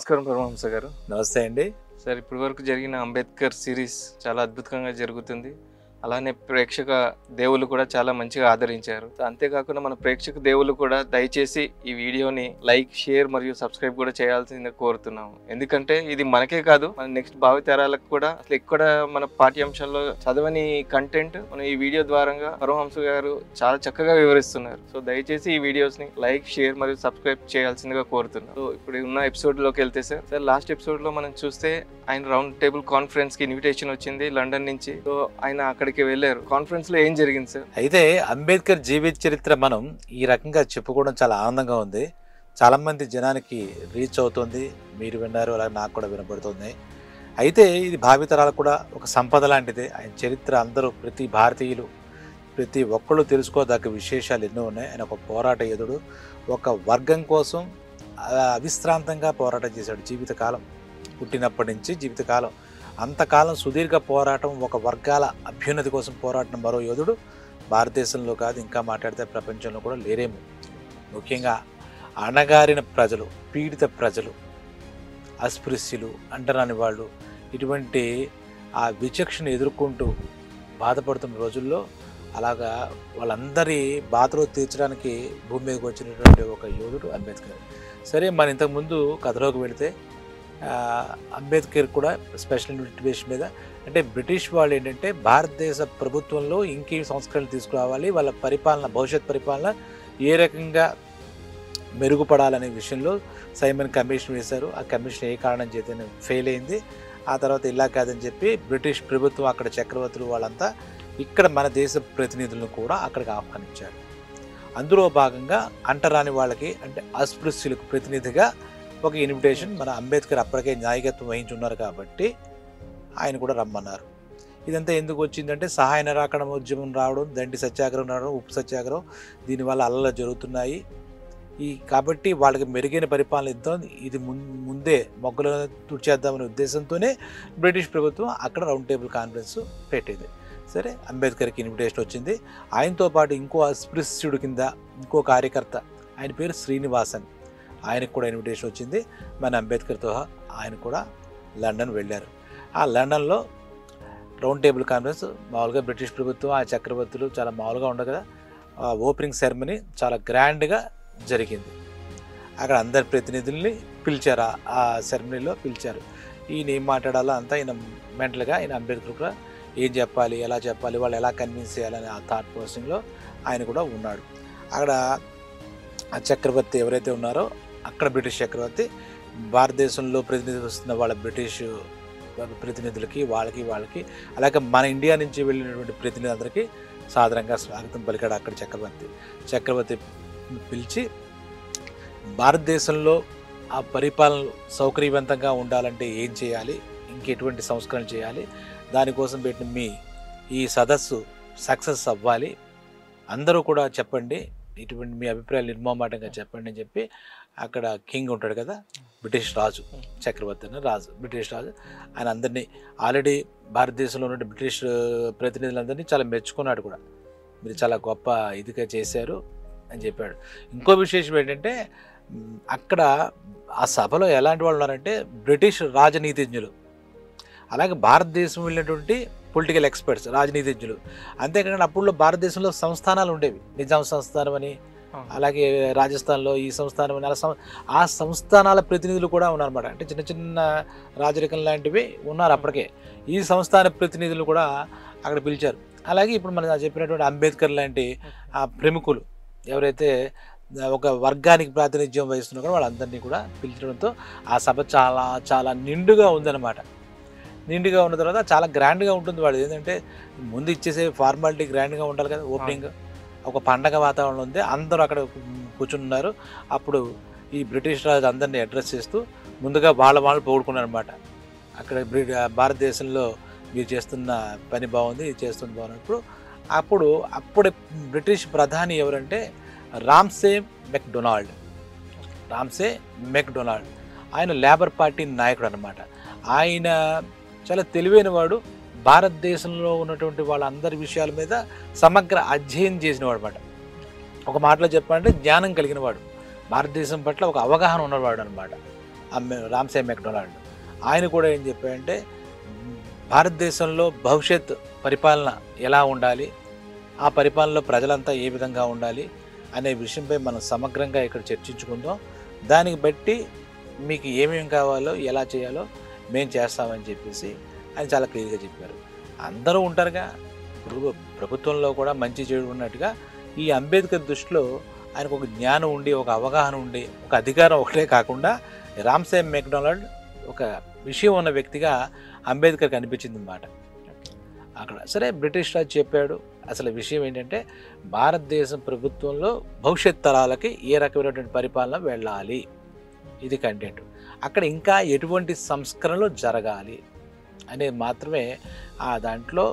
నమస్కారం పరమహంస గారు. నమస్తే అండి సార్, ఇప్పటి వరకు జరిగిన అంబేద్కర్ సిరీస్ చాలా అద్భుతంగా జరుగుతుంది. అలానే ప్రేక్షక దేవుళ్ళు కూడా చాలా మంచిగా ఆదరించారు. అంతేకాకుండా మన ప్రేక్షక దేవుళ్ళు కూడా దయచేసి ఈ వీడియోని లైక్, షేర్ మరియు సబ్స్క్రైబ్ కూడా చేయాల్సిందిగా కోరుతున్నాము. ఎందుకంటే ఇది మనకే కాదు, మన నెక్స్ట్ భావితరాలకు కూడా అసలు ఎక్కడ మన పాఠ్యాంశాల్లో చదవని కంటెంట్ మనం ఈ వీడియో ద్వారా పరమహంస గారు చాలా చక్కగా వివరిస్తున్నారు. సో దయచేసి ఈ వీడియోస్ ని లైక్, షేర్ మరియు సబ్స్క్రైబ్ చేయాల్సిందిగా కోరుతున్నాం. సో ఇప్పుడు ఉన్న ఎపిసోడ్ లోకి వెళ్తే సార్ లాస్ట్ ఎపిసోడ్ లో మనం చూస్తే ఆయన రౌండ్ టేబుల్ కాన్ఫరెన్స్ కి ఇన్విటేషన్ వచ్చింది లండన్ నుంచి. సో ఆయన అక్కడికి వెళ్ళారు. కాన్ఫరెన్స్ లో ఏం జరిగింది సార్? అయితే అంబేద్కర్ జీవిత చరిత్ర మనం ఈ రకంగా చెప్పుకోవడం చాలా ఆనందంగా ఉంది. చాలా మంది జనానికి రీచ్ అవుతుంది. మీరు విన్నారు, అలాగే నాకు కూడా వినపడుతుంది. అయితే ఇది భావితరాలకు కూడా ఒక సంపద లాంటిది. ఆయన చరిత్ర అందరూ, ప్రతి భారతీయులు, ప్రతి ఒక్కళ్ళు తెలుసుకోదగ్గ విశేషాలు ఎన్నో ఉన్నాయి. ఆయన ఒక పోరాట యోధుడు, ఒక వర్గం కోసం అవిశ్రాంతంగా పోరాటం చేశాడు జీవితకాలం. పుట్టినప్పటి నుంచి జీవితకాలం అంతకాలం సుదీర్ఘ పోరాటం, ఒక వర్గాల అభ్యున్నతి కోసం పోరాడిన మరో యోధుడు భారతదేశంలో కాదు, ఇంకా మాట్లాడితే ప్రపంచంలో కూడా లేరేమో. ముఖ్యంగా అణగారిన ప్రజలు, పీడిత ప్రజలు, అస్పృశ్యులు, అంటరాని వాళ్ళు, ఇటువంటి ఆ విచక్షణ ఎదుర్కొంటూ బాధపడుతున్న రోజుల్లో అలాగా వాళ్ళందరి బాధలు తీర్చడానికి భూమి మీదకి వచ్చినటువంటి ఒక యోధుడు అంబేద్కర్. సరే, మన ఇంతకుముందు కథలోకి వెళితే అంబేద్కర్ కూడా స్పెషల్ ఇన్విటేషన్ మీద, అంటే బ్రిటిష్ వాళ్ళు ఏంటంటే భారతదేశ ప్రభుత్వంలో ఇంకేం సంస్కరణలు తీసుకురావాలి, వాళ్ళ పరిపాలన, భవిష్యత్ పరిపాలన ఏ రకంగా మెరుగుపడాలనే విషయంలో సైమన్ కమిషన్ వేశారు. ఆ కమిషన్ ఏ కారణం చేత ఫెయిల్ అయింది. ఆ తర్వాత ఇలా కాదని చెప్పి బ్రిటిష్ ప్రభుత్వం, అక్కడ చక్రవర్తులు వాళ్ళంతా ఇక్కడ మన దేశ ప్రతినిధులను కూడా అక్కడికి ఆహ్వానించారు. అందులో భాగంగా అంటరాని వాళ్ళకి, అంటే అస్పృశ్యులకు ప్రతినిధిగా ఒక ఇన్విటేషన్ మన అంబేద్కర్ అప్పటికే నాయకత్వం వహించున్నారు కాబట్టి ఆయన కూడా రమ్మన్నారు. ఇదంతా ఎందుకు వచ్చిందంటే సహాయ నిరాకరణ ఉద్యమం రావడం, దండి సత్యాగ్రహం రావడం, ఉప్పు సత్యాగ్రహం, దీనివల్ల అల్లలు జరుగుతున్నాయి. కాబట్టి వాళ్ళకి మెరుగైన పరిపాలన ఇద్దాం, ఇది ముందే మొగ్గలను తుడిచేద్దామనే ఉద్దేశంతోనే బ్రిటిష్ ప్రభుత్వం అక్కడ రౌండ్ టేబుల్ కాన్ఫరెన్స్ పెట్టింది. సరే, అంబేద్కర్కి ఇన్విటేషన్ వచ్చింది. ఆయనతో పాటు ఇంకో అస్పృశ్యుడు కింద ఇంకో కార్యకర్త, ఆయన పేరు శ్రీనివాసన్, ఆయనకు కూడా ఇన్విటేషన్ వచ్చింది. మన అంబేద్కర్తో ఆయన కూడా లండన్ వెళ్ళారు. ఆ లండన్లో రౌండ్ టేబుల్ కాన్ఫరెన్స్ మామూలుగా బ్రిటిష్ ప్రభుత్వం, ఆ చక్రవర్తులు చాలా మామూలుగా ఉండదు కదా, ఓపెనింగ్ సెరమనీ చాలా గ్రాండ్గా జరిగింది. అక్కడ అందరి ప్రతినిధుల్ని పిలిచారు, ఆ సెరమనీలో పిలిచారు. ఈయన ఏం మాట్లాడాలో అంతా ఈయన మెంటల్గా, ఈయన అంబేద్కర్ కూడా ఏం చెప్పాలి, ఎలా చెప్పాలి, వాళ్ళు ఎలా కన్విన్స్ చేయాలని ఆ థాట్ ప్రాసెసింగ్లో ఆయన కూడా ఉన్నాడు. అక్కడ ఆ చక్రవర్తి ఎవరైతే ఉన్నారో, అక్కడ బ్రిటిష్ చక్రవర్తి భారతదేశంలో ప్రతినిధి వస్తున్న వాళ్ళ బ్రిటిష్ ప్రతినిధులకి, వాళ్ళకి అలాగే మన ఇండియా నుంచి వెళ్ళినటువంటి ప్రతినిధులందరికీ సాధారణంగా స్వాగతం పలికాడు. అక్కడ చక్రవర్తి పిలిచి భారతదేశంలో ఆ పరిపాలన సౌకర్యవంతంగా ఉండాలంటే ఏం చేయాలి, ఇంకెటువంటి సంస్కరణ చేయాలి, దానికోసం పెట్టిన మీ ఈ సదస్సు సక్సెస్ అవ్వాలి, అందరూ కూడా చెప్పండి, ఇటువంటి మీ అభిప్రాయాలు నిర్మమాటంగా చెప్పండి అని చెప్పి అక్కడ కింగ్ ఉంటాడు కదా, బ్రిటిష్ రాజు, చక్రవర్తి రాజు, బ్రిటిష్ రాజు, ఆయన అందరినీ ఆల్రెడీ భారతదేశంలో ఉన్న బ్రిటిష్ ప్రతినిధులందరినీ చాలా మెచ్చుకున్నాడు కూడా. మీరు చాలా గొప్ప ఇదిగా చేశారు అని చెప్పాడు. ఇంకో విశేషం ఏంటంటే అక్కడ ఆ సభలో ఎలాంటి వాళ్ళు ఉన్నారంటే బ్రిటిష్ రాజనీతిజ్ఞులు, అలాగే భారతదేశం వెళ్ళినటువంటి పొలిటికల్ ఎక్స్పర్ట్స్, రాజనీతిజ్ఞులు. అంతేకాకుండా అప్పుడులో భారతదేశంలో సంస్థానాలు ఉండేవి, నిజాం సంస్థానం అని, అలాగే రాజస్థాన్లో ఈ సంస్థానం అని, అలా ఆ సంస్థానాల ప్రతినిధులు కూడా ఉన్నారన్నమాట. అంటే చిన్న చిన్న రాజరికం లాంటివి ఉన్నారు అప్పటికే. ఈ సంస్థాన ప్రతినిధులు కూడా అక్కడ పిలిచారు. అలాగే ఇప్పుడు మనం చెప్పినటువంటి అంబేద్కర్ లాంటి ఆ ప్రముఖులు ఎవరైతే ఒక వర్గానికి ప్రాతినిధ్యం వహిస్తున్నారో వాళ్ళందరినీ కూడా పిలిచడంతో ఆ సభ చాలా చాలా నిండుగా ఉందన్నమాట. నిండుగా ఉన్న తర్వాత చాలా గ్రాండ్గా ఉంటుంది. వాళ్ళు ఏంటంటే ముందు ఇచ్చేసే ఫార్మాలిటీ గ్రాండ్గా ఉండాలి కదా, ఓపెనింగ్ ఒక పండగ వాతావరణం ఉంది, అందరూ అక్కడ కూర్చున్నారు. అప్పుడు ఈ బ్రిటిష్ రాజు అందరినీ అడ్రస్ చేస్తూ ముందుగా వాళ్ళు పొగుడుకున్నారు అనమాట. అక్కడ భారతదేశంలో మీరు చేస్తున్న పని బాగుంది, ఇది చేస్తుంది బాగున్నప్పుడు అప్పుడే బ్రిటిష్ ప్రధాని ఎవరంటే రామ్సే మెక్డొనాల్డ్. ఆయన లేబర్ పార్టీ నాయకుడు అనమాట. ఆయన చాలా తెలివైన వాడు, భారతదేశంలో ఉన్నటువంటి వాళ్ళందరి విషయాల మీద సమగ్ర అధ్యయనం చేసినవాడు అనమాట. ఒక మాటలో చెప్పాలంటే జ్ఞానం కలిగిన వాడు, భారతదేశం పట్ల ఒక అవగాహన ఉన్నవాడు అనమాట. Ramsay MacDonald. ఆయన కూడా ఏం చెప్పాడంటే భారతదేశంలో భవిష్యత్ పరిపాలన ఎలా ఉండాలి, ఆ పరిపాలనలో ప్రజలంతా ఏ విధంగా ఉండాలి అనే విషయంపై మనం సమగ్రంగా ఇక్కడ చర్చించుకుందాం. దానికి బట్టి మీకు ఏమేమి కావాలో ఎలా చేయాలో మేము చేస్తామని చెప్పేసి ఆయన చాలా క్లియర్గా చెప్పారు. అందరూ ఉంటారుగా, ఇప్పుడు ప్రభుత్వంలో కూడా మంచి చెడు ఉన్నట్టుగా ఈ అంబేద్కర్ దృష్టిలో ఆయనకు ఒక జ్ఞానం ఉండి, ఒక అవగాహన ఉండి, ఒక అధికారం ఒకటే కాకుండా రామ్సే మెక్డొనాల్డ్ ఒక విషయం ఉన్న వ్యక్తిగా అంబేద్కర్కి అనిపించింది అన్నమాట అక్కడ. సరే, బ్రిటిష్ రాజు చెప్పాడు. అసలు విషయం ఏంటంటే భారతదేశం ప్రభుత్వంలో భవిష్యత్ తరాలకి ఏ రకమైనటువంటి పరిపాలన వెళ్ళాలి, ఇది కంటెంట్. అక్కడ ఇంకా ఎటువంటి సంస్కరణలు జరగాలి అనేది మాత్రమే ఆ దాంట్లో.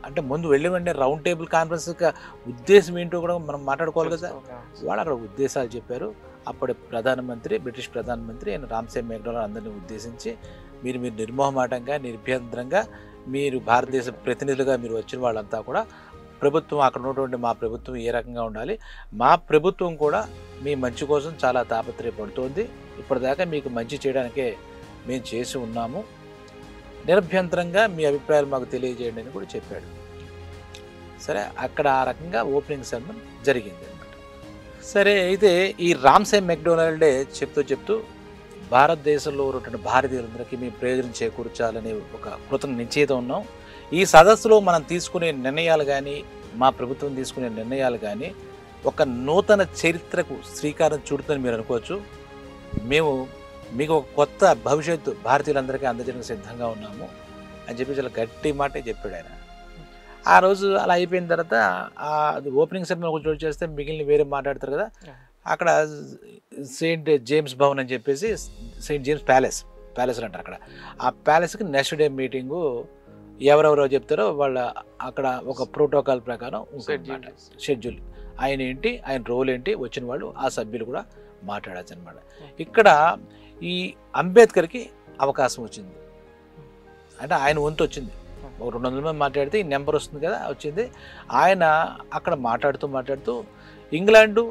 అంటే ముందు వెళ్ళి వెంటనే రౌండ్ టేబుల్ కాన్ఫరెన్స్ ఉద్దేశం ఏంటో కూడా మనం మాట్లాడుకోవాలి కదా. వాళ్ళు అక్కడ ఉద్దేశాలు చెప్పారు. అప్పటి ప్రధానమంత్రి, బ్రిటిష్ ప్రధానమంత్రి ఆయన రామ్సే మెక్డొనాల్డ్ అందరినీ ఉద్దేశించి మీరు నిర్మోహమాటంగా, నిర్భ్యంతరంగా మీరు భారతదేశ ప్రతినిధులుగా మీరు వచ్చిన వాళ్ళంతా కూడా ప్రభుత్వం, అక్కడ ఉన్నటువంటి మా ప్రభుత్వం ఏ రకంగా ఉండాలి, మా ప్రభుత్వం కూడా మీ మంచి కోసం చాలా తాపత్రయపడుతోంది, ఇప్పటిదాకా మీకు మంచి చేయడానికే మేము చేసి ఉన్నాము, నిరభ్యంతరంగా మీ అభిప్రాయాలు మాకు తెలియజేయండి అని కూడా చెప్పాడు. సరే, అక్కడ ఆ రకంగా ఓపెనింగ్ సెరమనీ జరిగింది అనమాట. సరే, అయితే ఈ రామ్సే మెక్డొనాల్డే చెప్తూ భారతదేశంలో ఉన్నటువంటి భారతీయులందరికీ మీ ప్రయోజనం చేకూర్చాలని ఒక కృత నిశ్చయితం ఉన్నాం. ఈ సదస్సులో మనం తీసుకునే నిర్ణయాలు కానీ, మా ప్రభుత్వం తీసుకునే నిర్ణయాలు కానీ ఒక నూతన చరిత్రకు శ్రీకారం చుడుతుందని మీరు అనుకోవచ్చు. మేము మీకు ఒక కొత్త భవిష్యత్తు భారతీయులందరికీ అందజేయడానికి సిద్ధంగా ఉన్నాము అని చెప్పి చాలా గట్టి మాటే చెప్పాడు ఆయన. ఆ రోజు అలా అయిపోయిన తర్వాత అది ఓపెనింగ్ సెరమనీ ఒక చోటు చేస్తే మిగిలిన వేరే మాట్లాడతారు కదా. అక్కడ సెయింట్ జేమ్స్ భవన్ అని చెప్పేసి సెయింట్ జేమ్స్ ప్యాలెస్ అంటారు అక్కడ. ఆ ప్యాలెస్కి నెక్స్ట్ డే మీటింగు ఎవరెవరో చెప్తారో వాళ్ళ అక్కడ ఒక ప్రోటోకాల్ ప్రకారం షెడ్యూల్, ఆయన ఏంటి, ఆయన రోల్ ఏంటి, వచ్చిన వాళ్ళు ఆ సభ్యులు కూడా మాట్లాడచ్చు అనమాట. ఇక్కడ ఈ అంబేద్కర్కి అవకాశం వచ్చింది, అంటే ఆయన వంతు వచ్చింది. ఒక 200 మంది మాట్లాడితే ఈ నెంబర్ వస్తుంది కదా, వచ్చింది. ఆయన అక్కడ మాట్లాడుతూ ఇంగ్లాండు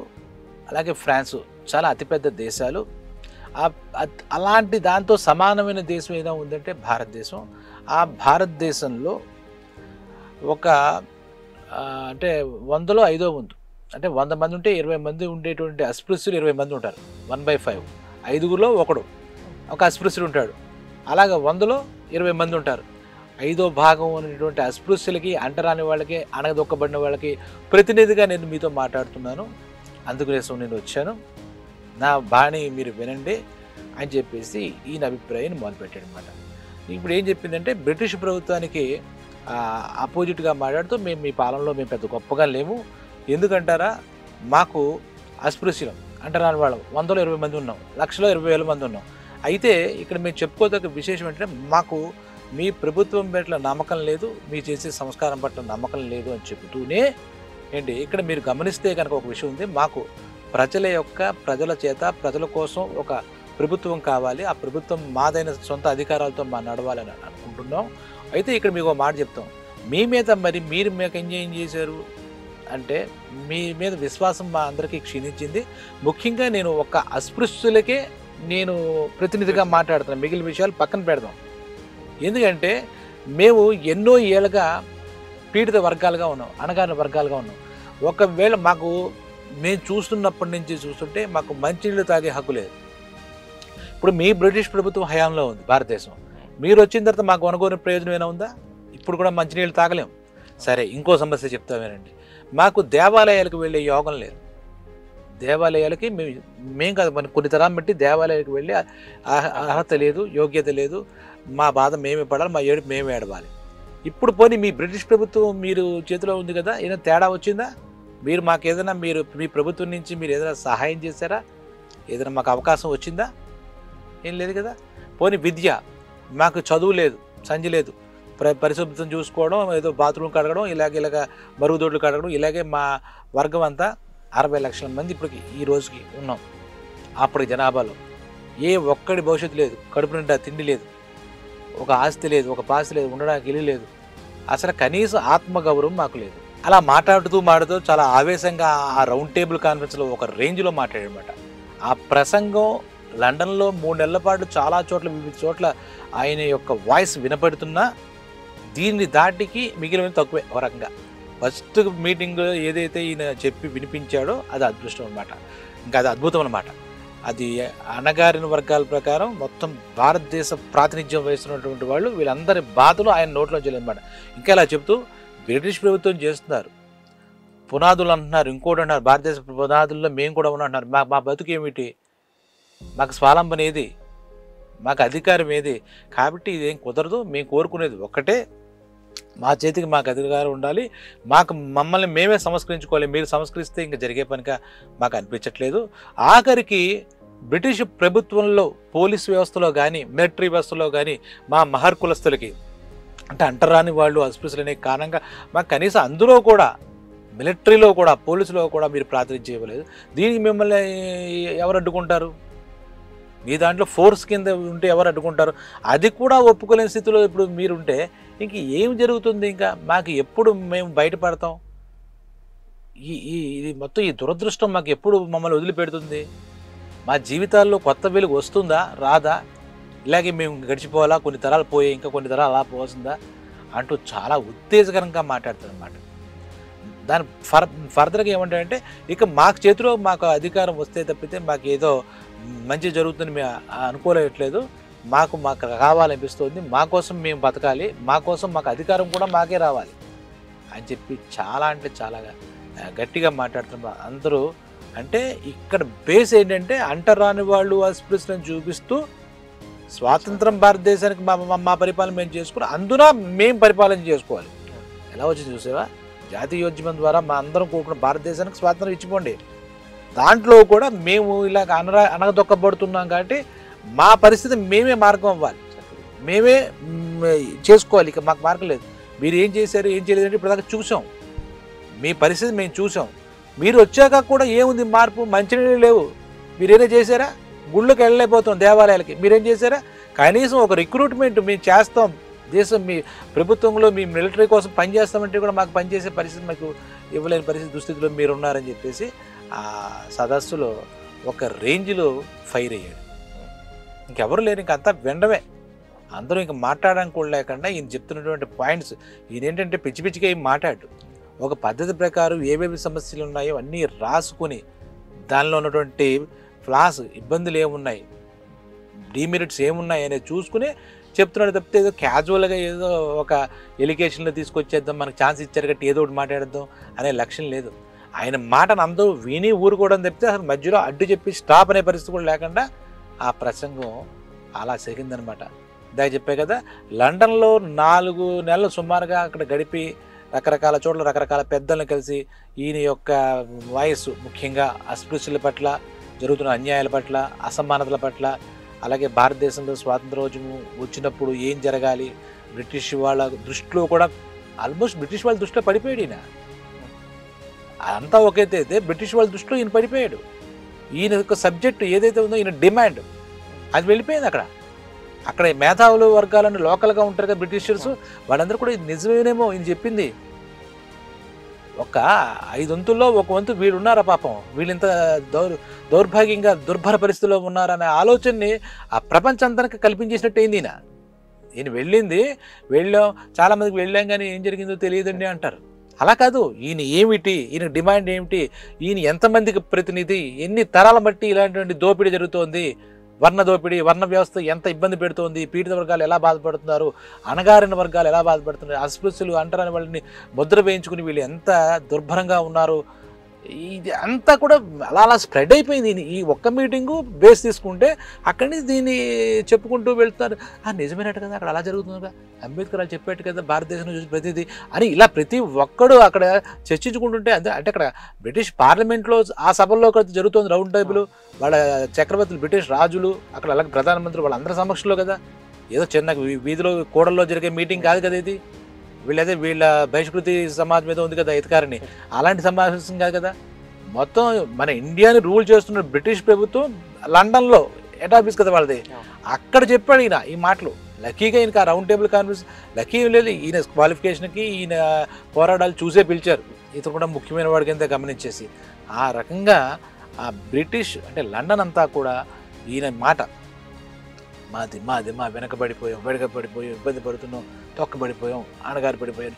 అలాగే ఫ్రాన్సు చాలా అతిపెద్ద దేశాలు, అలాంటి దాంతో సమానమైన దేశం ఏదో ఉందంటే భారతదేశం. ఆ భారతదేశంలో ఒక అంటే 100లో 5వ వంతు, అంటే 100 మంది ఉంటే 20 మంది ఉండేటువంటి అస్పృశ్యులు 20 మంది ఉంటారు. 1/5, 5గురిలో ఒకడు ఒక అస్పృశ్యుడు ఉంటాడు. అలాగే 100లో 20 మంది ఉంటారు. 5వ భాగం అనేటువంటి అస్పృశ్యులకి, అంటరాని వాళ్ళకి, అణగదొక్కబడిన వాళ్ళకి ప్రతినిధిగా నేను మీతో మాట్లాడుతున్నాను, అందుకోసం నేను వచ్చాను, నా బాణి మీరు వినండి అని చెప్పేసి ఈయన అభిప్రాయాన్ని మొదలుపెట్టాడు అనమాట. ఇప్పుడు ఏం చెప్పిందంటే బ్రిటిష్ ప్రభుత్వానికి అపోజిట్గా మాట్లాడుతూ మేము మీ పాలనలో మేము పెద్ద గొప్పగా లేము, ఎందుకంటారా మాకు అస్పృశ్యం అంటరాని వాళ్ళం 100లో 20 మంది ఉన్నాం, 1,20,000 మంది ఉన్నాం. అయితే ఇక్కడ మేము చెప్పుకోదగ్గ విశేషం ఏంటంటే మాకు మీ ప్రభుత్వం పట్ల నమ్మకం లేదు, మీ చేసే సంస్కారం పట్ల నమ్మకం లేదు అని చెబుతూనే ఏంటి ఇక్కడ మీరు గమనిస్తే కనుక ఒక విషయం ఉంది, మాకు ప్రజల చేత ప్రజల కోసం ఒక ప్రభుత్వం కావాలి, ఆ ప్రభుత్వం మాదైన సొంత అధికారాలతో మా నడవాలని అనుకుంటున్నాం. అయితే ఇక్కడ మీకు ఒక మాట చెప్తాం, మీ మీద మరి మీరు మీకు ఏం చేశారు అంటే మీ మీద విశ్వాసం మా అందరికీ క్షీణించింది. ముఖ్యంగా నేను ఒక అస్పృశ్యులకే నేను ప్రతినిధిగా మాట్లాడుతున్నాను, మిగిలిన విషయాలు పక్కన పెడదాం. ఎందుకంటే మేము ఎన్నో ఏళ్ళుగా పీడిత వర్గాలుగా ఉన్నాం, అణగారిన వర్గాలుగా ఉన్నాం. ఒకవేళ మాకు మేము చూస్తున్నప్పటి నుంచి చూస్తుంటే మాకు మంచినీళ్ళు తాగే హక్కు లేదు. ఇప్పుడు మీ బ్రిటిష్ ప్రభుత్వం హయాంలో ఉంది భారతదేశం, మీరు వచ్చిన తర్వాత మాకు అనుకోని ప్రయోజనం ఏమైనా ఉందా? ఇప్పుడు కూడా మంచినీళ్ళు తాగలేం. సరే, ఇంకో సమస్య చెప్తామేనండి, మాకు దేవాలయాలకు వెళ్ళే యోగం లేదు. దేవాలయాలకి మేము కాదు, మన కొన్ని తరాలు బట్టి దేవాలయాలకు వెళ్ళే అర్హత లేదు, యోగ్యత లేదు. మా బాధ మేమే పడాలి, మా ఏడుపు మేమే ఏడవాలి. ఇప్పుడు పోనీ మీ బ్రిటిష్ ప్రభుత్వం మీరు చేతిలో ఉంది కదా, ఏదైనా తేడా వచ్చిందా? మీరు మాకు ఏదైనా మీ ప్రభుత్వం నుంచి మీరు ఏదైనా సహాయం చేశారా? ఏదైనా మాకు అవకాశం వచ్చిందా? ఏం లేదు కదా. పోనీ విద్య, మాకు చదువు లేదు, సంధ్య లేదు, పరిశుభ్రతం చూసుకోవడం, ఏదో బాత్రూమ్ కడగడం, ఇలాగ మరుగుదొడ్లు కడగడం, ఇలాగే మా వర్గం అంతా 60 లక్షల మంది ఇప్పటికి ఈ రోజుకి ఉన్నాం. అప్పటి జనాభాలో ఏ ఒక్కడి భవిష్యత్తు లేదు, కడుపు నిండా తిండి లేదు, ఒక ఆస్తి లేదు, ఒక పాస్తి లేదు, ఉండడానికి ఇల్లు లేదు, అసలు కనీసం ఆత్మగౌరవం మాకు లేదు. అలా మాట్లాడుతూ చాలా ఆవేశంగా ఆ రౌండ్ టేబుల్ కాన్ఫరెన్స్లో ఒక రేంజ్లో మాట్లాడాడనమాట. ఆ ప్రసంగం లండన్లో 3 నెలల పాటు చాలా చోట్ల వివిధ చోట్ల ఆయన యొక్క వాయిస్ వినపడుతున్నా దీన్ని దాటికి మిగిలిన తక్కువే ఒక రకంగా. ఫస్ట్ మీటింగ్ ఏదైతే ఈయన చెప్పి వినిపించాడో అది అదృష్టం అనమాట, ఇంకా అది అద్భుతం అనమాట. అది అణగారిన వర్గాల ప్రకారం మొత్తం భారతదేశ ప్రాతినిధ్యం వహిస్తున్నటువంటి వాళ్ళు వీళ్ళందరి బాధలు ఆయన నోట్లో చేయలేదన్నమాట. ఇంకా ఇలా చెప్తూ బ్రిటిష్ ప్రభుత్వం చేస్తున్నారు, పునాదులు అంటున్నారు, ఇంకోటి అంటున్నారు, భారతదేశ పునాదుల్లో మేము కూడా ఉన్నట్టున్నారు. మా బతుకు ఏమిటి, మాకు స్వాలంబన ఏది, మాకు అధికారం ఏది, కాబట్టి ఇదేం కుదరదు. మేము కోరుకునేది ఒక్కటే, మా చేతికి మాకు అధికారం ఉండాలి, మమ్మల్ని మేమే సంస్కరించుకోవాలి, మీరు సంస్కరిస్తే ఇంకా జరిగే పనిగా మాకు అనిపించట్లేదు. ఆఖరికి బ్రిటిష్ ప్రభుత్వంలో పోలీస్ వ్యవస్థలో కానీ మిలిటరీ వ్యవస్థలో కానీ మా మహర్ కులస్తులకి అంటే అంటరాని వాళ్ళు అస్పృశ్యులనే కారణంగా మాకు కనీసం అందులో కూడా మిలిటరీలో కూడా పోలీసులో కూడా మీరు ప్రాతినిధ్యం ఇవ్వలేదు. దీనికి మిమ్మల్ని ఎవరు అడ్డుకుంటారు? మీ దాంట్లో ఫోర్స్ కింద ఉంటే ఎవరు అడ్డుకుంటారు? అది కూడా ఒప్పుకోలేని స్థితిలో ఇప్పుడు మీరుంటే ఇంక ఏం జరుగుతుంది? ఇంకా మాకు ఎప్పుడు మేము బయటపడతాం? ఇది మొత్తం ఈ దురదృష్టం మాకు ఎప్పుడు మమ్మల్ని వదిలిపెడుతుంది? మా జీవితాల్లో కొత్త వెలుగు వస్తుందా రాదా? ఇలాగే మేము గడిచిపోవాలా, కొన్ని తరాలు పోయే ఇంకా కొన్ని తరాలు అలా పోవాల్సిందా అంటూ చాలా ఉత్తేజకరంగా మాట్లాడతారు అన్నమాట. దాని ఫర్దర్గా ఏమంటారంటే ఇక మాకు చేతిలో మాకు అధికారం వస్తే తప్పితే మాకు ఏదో మంచి జరుగుతుందని మేము అనుకోలేట్లేదు, మాకు కావాలనిపిస్తుంది, మా కోసం మేము బతకాలి, మా కోసం మాకు అధికారం కూడా మాకే రావాలి అని చెప్పి చాలా అంటే చాలా గట్టిగా మాట్లాడుతున్నారు అందరూ. అంటే ఇక్కడ బేస్ ఏంటంటే అంటరాని వాళ్ళు అస్పృశ్యతను చూపిస్తూ స్వాతంత్రం భారతదేశానికి మా పరిపాలన మేము చేసుకుని అందున మేము పరిపాలన చేసుకోవాలి. ఎలా వచ్చింది చూసేవా? జాతీయోద్యమం ద్వారా మా అందరం కోరుకున్న భారతదేశానికి స్వాతంత్రం ఇచ్చిపోండి, దాంట్లో కూడా మేము ఇలాగ అనగదొక్కబడుతున్నాం కాబట్టి మా పరిస్థితి మేమే మార్గం అవ్వాలి, మేమే చేసుకోవాలి, ఇక మాకు మార్గం లేదు. మీరు ఏం చేశారు ఏం చేయలేదంటే ఇప్పుడు దాకా చూసాం, మీ పరిస్థితి మేము చూసాం. మీరు వచ్చాక కూడా ఏముంది మార్పు? మంచినీళ్ళు లేవు, మీరేనా చేశారా? గుళ్ళకి వెళ్ళలేకపోతాం దేవాలయాలకి, మీరేం చేశారా? కనీసం ఒక రిక్రూట్మెంట్ మేము చేస్తాం, దేశం మీ ప్రభుత్వంలో మీ మిలిటరీ కోసం పనిచేస్తామంటే కూడా మాకు పనిచేసే పరిస్థితి మాకు ఇవ్వలేని పరిస్థితి దుస్థితిలో మీరు ఉన్నారని చెప్పేసి ఆ సదస్సులో ఒక రేంజ్లో ఫైర్ అయ్యాడు. ఇంకెవరు లేరు, ఇంకంతా వినడమే, అందరూ ఇంక మాట్లాడడానికి కూడా లేకుండా ఈయన చెప్తున్నటువంటి పాయింట్స్ ఈయన ఏంటంటే పిచ్చి పిచ్చిగా ఏం మాట్లాడు, ఒక పద్ధతి ప్రకారం ఏవేవి సమస్యలు ఉన్నాయో అన్నీ రాసుకొని దానిలో ఉన్నటువంటి ఫ్లాస్ ఇబ్బందులు ఏమున్నాయి, డిమెరిట్స్ ఏమున్నాయి అనేది చూసుకుని చెప్తున్నాడు తప్పితే ఏదో క్యాజువల్గా ఏదో ఒక ఎలిగేషన్లో తీసుకొచ్చేద్దాం, మనకు ఛాన్స్ ఇచ్చారు కాబట్టి ఏదో ఒకటి మాట్లాడేద్దాం అనే లక్ష్యం లేదు. ఆయన మాటను అందరూ విని ఊరుకోవడం తప్పితే అసలు మధ్యలో అడ్డు చెప్పి స్టాప్ అనే పరిస్థితి కూడా లేకుండా ఆ ప్రసంగం అలా సాగిందనమాట. ఇందాక చెప్పే కదా, లండన్లో 4 నెలలు సుమారుగా అక్కడ గడిపి రకరకాల చోట్ల రకరకాల పెద్దలను కలిసి ఈయన యొక్క వాయిస్ ముఖ్యంగా అస్పృశ్యుల పట్ల జరుగుతున్న అన్యాయాల పట్ల అసమానతల పట్ల అలాగే భారతదేశంలో స్వాతంత్రోద్యమం వచ్చినప్పుడు ఏం జరగాలి, బ్రిటిష్ వాళ్ళ దృష్టిలో కూడా ఆల్మోస్ట్ బ్రిటిష్ వాళ్ళ దృష్టిలో పడిపోయాడు ఈయన. అంతా ఒకైతే బ్రిటిష్ వాళ్ళ దృష్టిలో ఈయన పడిపోయాడు. ఈయన యొక్క సబ్జెక్ట్ ఏదైతే ఉందో ఈయన డిమాండ్ అది వెళ్ళిపోయింది. అక్కడ మేధావులు వర్గాలను లోకల్గా ఉంటారు కదా బ్రిటిషర్స్, వాళ్ళందరూ కూడా ఇది నిజమేనేమో ఈయన చెప్పింది. ఒక 5 వంతుల్లో 1 వంతు వీళ్ళు ఉన్నారా పాపం, వీళ్ళింత దౌర్భాగ్యంగా దుర్భర పరిస్థితిలో ఉన్నారనే ఆలోచనని ఆ ప్రపంచంతానికి కల్పించేసినట్టు అయింది ఈయన వెళ్ళాం చాలామందికి వెళ్ళాం కానీ ఏం జరిగిందో తెలియదండి అంటారు. అలా కాదు, ఈయన ఏమిటి, ఈయన డిమాండ్ ఏమిటి, ఈయన ఎంతమందికి ప్రతినిధి, ఎన్ని తరాల బట్టి ఇలాంటి దోపిడీ జరుగుతోంది, వర్ణ దోపిడీ, వర్ణ వ్యవస్థ ఎంత ఇబ్బంది పెడుతోంది, పీడిత వర్గాలు ఎలా బాధపడుతున్నారు, అణగారిన వర్గాలు ఎలా బాధపడుతున్నారు, అస్పృశ్యులు అంటరాని వాళ్ళని ముద్ర వేయించుకుని వీళ్ళు ఎంత దుర్భరంగా ఉన్నారు, ఇది అంతా కూడా అలా స్ప్రెడ్ అయిపోయింది. ఈ ఒక్క మీటింగు బేస్ తీసుకుంటే అక్కడి నుంచి దీన్ని చెప్పుకుంటూ వెళ్తున్నారు. నిజమేనట్టు కదా, అక్కడ అలా జరుగుతుంది కదా, అంబేద్కర్ వాళ్ళు చెప్పేట్టు కదా, భారతదేశం చూసి ప్రతిదీ అని ఇలా ప్రతి ఒక్కడు అక్కడ చర్చించుకుంటుంటే అంటే అక్కడ బ్రిటిష్ పార్లమెంట్లో ఆ సభల్లో జరుగుతుంది రౌండ్ టేబుల్, వాళ్ళ చక్రవర్తులు బ్రిటిష్ రాజులు అక్కడ అలాగే ప్రధానమంత్రి వాళ్ళందరి సమక్షంలో కదా, ఏదో చిన్న వీధిలో కూడల్లో జరిగే మీటింగ్ కాదు కదా ఇది, వీళ్ళ బహిష్కృతి సమాజం మీద ఉంది కదా అధికారిని, అలాంటి సమావేశం కాదు కదా. మొత్తం మన ఇండియాని రూల్ చేస్తున్న బ్రిటిష్ ప్రభుత్వం లండన్లో హెడ్ ఆఫీస్ కదా వాళ్ళది, అక్కడ చెప్పాడు ఈయన ఈ మాటలు. లక్కీగా ఈయనకి ఆ రౌండ్ టేబుల్ కాన్ఫరెన్స్ లక్కీ లేదు, ఈయన క్వాలిఫికేషన్కి ఈయన పోరాటాలు చూసే పిలిచారు, ఇతను కూడా ముఖ్యమైన వాడి కింద గమనించేసి. ఆ రకంగా ఆ బ్రిటిష్ అంటే లండన్ అంతా కూడా ఈయన మాట మాది మాది మా వెనకబడిపోయాం ఇబ్బంది పడుతున్నాం, తొక్కబడిపోయాం, ఆనగారి పడిపోయాం,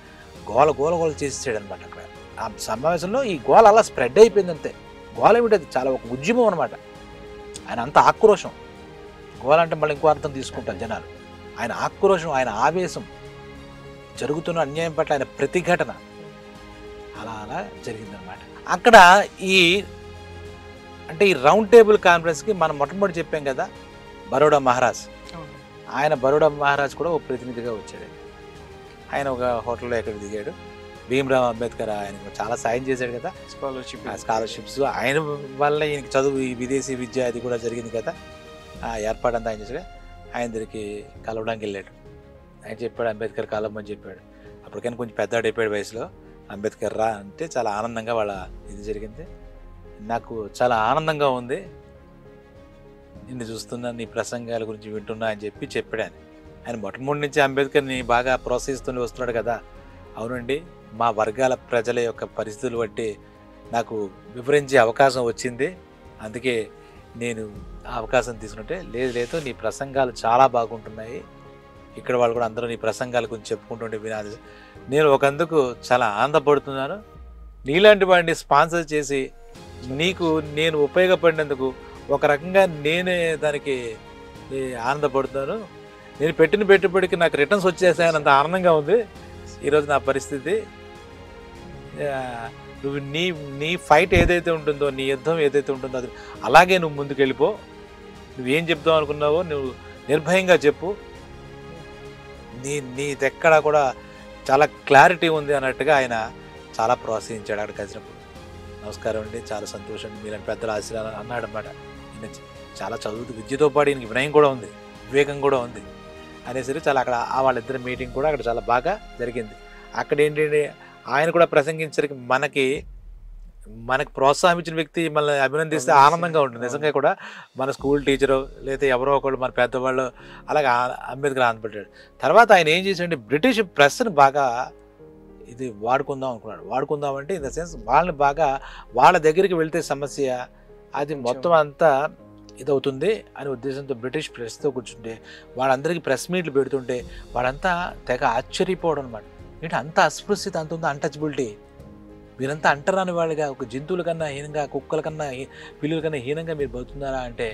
గోల గోల గోల చేసేసాడు అనమాట. అక్కడ ఆ సమావేశంలో ఈ గోల అలా స్ప్రెడ్ అయిపోయింది అంతే. గోల ఏమిటది, చాలా ఒక ఉద్యమం అనమాట. ఆయన అంత ఆక్రోషం, గోల అంటే మళ్ళీ ఇంకో అర్థం తీసుకుంటారు జనాలు. ఆయన ఆక్రోషం, ఆయన ఆవేశం, జరుగుతున్న అన్యాయం పట్ల ఆయన ప్రతిఘటన అలా అలా జరిగిందనమాట. అక్కడ ఈ అంటే ఈ రౌండ్ టేబుల్ కాన్ఫరెన్స్కి మనం మొట్టమొదటి చెప్పాం కదా, బరోడా మహారాజ్. ఆయన బరోడా మహారాజ్ కూడా ఒక ప్రతినిధిగా వచ్చాడు. ఆయన ఒక హోటల్లో ఎక్కడ దిగాడు. భీమ్రావ్ అంబేద్కర్ ఆయనకు చాలా సాయం చేశాడు కదా, స్కాలర్షిప్స్. ఆయన వల్ల ఈయనకి చదువు, ఈ విదేశీ విద్య అది కూడా జరిగింది కదా. ఆ ఏర్పాటంతా ఆయన చేశాడు. ఆయన దగ్గరికి కలవడానికి వెళ్ళాడు. ఆయన చెప్పాడు అంబేద్కర్ కలవమని చెప్పాడు. అప్పటికైనా కొంచెం పెద్దవాడు అయిపోయాడు వయసులో. అంబేద్కర్ రా అంటే చాలా ఆనందంగా వాళ్ళ ఇది జరిగింది. నాకు చాలా ఆనందంగా ఉంది నిన్ను చూస్తున్నా, నీ ప్రసంగాల గురించి వింటున్నా అని చెప్పాడు ఆయన. ఆయన మొట్టమొదటి నుంచి అంబేద్కర్ని బాగా ప్రోత్సహిస్తూనే వస్తున్నాడు కదా. అవునండి, మా వర్గాల ప్రజల యొక్క పరిస్థితులు బట్టి నాకు వివరించే అవకాశం వచ్చింది, అందుకే నేను ఆ అవకాశం తీసుకుంటే. లేదు నీ ప్రసంగాలు చాలా బాగుంటున్నాయి, ఇక్కడ వాళ్ళు కూడా అందరూ నీ ప్రసంగాల గురించి చెప్పుకుంటుంటే వినాలి. నేను ఒకందుకు చాలా ఆనందపడుతున్నాను. నీలాంటి వాడిని స్పాన్సర్ చేసి నీకు నేను ఉపయోగపడినందుకు ఒక రకంగా నేనే దానికి ఆనందపడుతున్నాను. నేను పెట్టిన పెట్టుబడికి నాకు రిటర్న్స్ వచ్చేసాయని అంత ఆనందంగా ఉంది ఈరోజు నా పరిస్థితి. నువ్వు నీ ఫైట్ ఏదైతే ఉంటుందో, నీ యుద్ధం ఏదైతే ఉంటుందో అది అలాగే నువ్వు ముందుకెళ్ళిపో. నువ్వేం చెప్తావు అనుకున్నావో నువ్వు నిర్భయంగా చెప్పు. నీదెక్కడా కూడా చాలా క్లారిటీ ఉంది అన్నట్టుగా ఆయన చాలా ప్రోత్సహించాడు అక్కడ కలిసినప్పుడు. నమస్కారం అండి, చాలా సంతోషం మీరంటే పెద్దల ఆశీర్వాదం అన్నాడు అన్నమాట. ఈయన చాలా చదువు, విద్యతో పాటు ఈయనకి వినయం కూడా ఉంది, వివేకం కూడా ఉంది అనేసరి చాలా అక్కడ వాళ్ళిద్దరి మీటింగ్ కూడా అక్కడ చాలా బాగా జరిగింది. అక్కడ ఏంటంటే ఆయన కూడా ప్రసంగించడానికి మనకి ప్రోత్సాహం ఇచ్చిన వ్యక్తి మనల్ని అభినందిస్తే ఆనందంగా ఉంటుంది. నిజంగా కూడా మన స్కూల్ టీచరు లేదా ఎవరో ఒకళ్ళు మన పెద్దవాళ్ళు అలాగే అంబేద్కర్ ఆనందపడ్డాడు. తర్వాత ఆయన ఏం చేశాడంటే బ్రిటిష్ ప్రెస్ని బాగా ఇది వాడుకుందాం అనుకున్నాడు. వాడుకుందామంటే ఇన్ ద సెన్స్ వాళ్ళని బాగా వాళ్ళ దగ్గరికి వెళ్తే సమస్య అది మొత్తం అంతా ఇదవుతుంది అనే ఉద్దేశంతో బ్రిటిష్ ప్రెస్తో కూర్చుంటే వాళ్ళందరికీ ప్రెస్ మీట్లు పెడుతుంటే వాళ్ళంతా తెగ ఆశ్చర్యపోవడం అనమాట. ఏంటి అంత అస్పృశ్యత, అంత ఉందా, అన్టచబిలిటీ, మీరంతా అంటరాని వాళ్ళుగా ఒక జంతువుల కన్నా హీనంగా, కుక్కల కన్నా పిల్లుల కన్నా హీనంగా మీరు బతుకుతున్నారా అంటే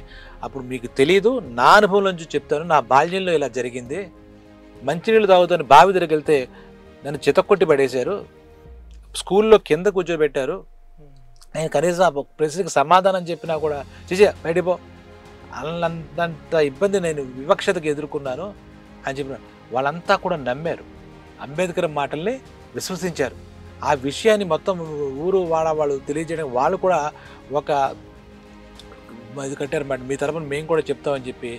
అప్పుడు మీకు తెలియదు, నా అనుభవం నుంచి చెప్తాను. నా బాల్యంలో ఇలా జరిగింది. మంచినీళ్ళు తాగుతాను బావి దగ్గరికి వెళ్తే నన్ను చితక్కొట్టి పడేశారు, స్కూల్లో కింద కూర్చోబెట్టారు, నేను కనీసం ఆ ప్రశ్నకి సమాధానం చెప్పినా కూడా చేసే బయటిపో అన్నంత ఇబ్బంది నేను వివక్షతకు ఎదుర్కొన్నాను అని చెప్పిన వాళ్ళంతా కూడా నమ్మారు, అంబేద్కర్ మాటల్ని విశ్వసించారు. ఆ విషయాన్ని మొత్తం ఊరు వాడ వాళ్ళు తెలియజేయడానికి వాళ్ళు కూడా ఒక ఇది కట్టారన్నమాట. మీ తరపున మేము కూడా చెప్తామని చెప్పి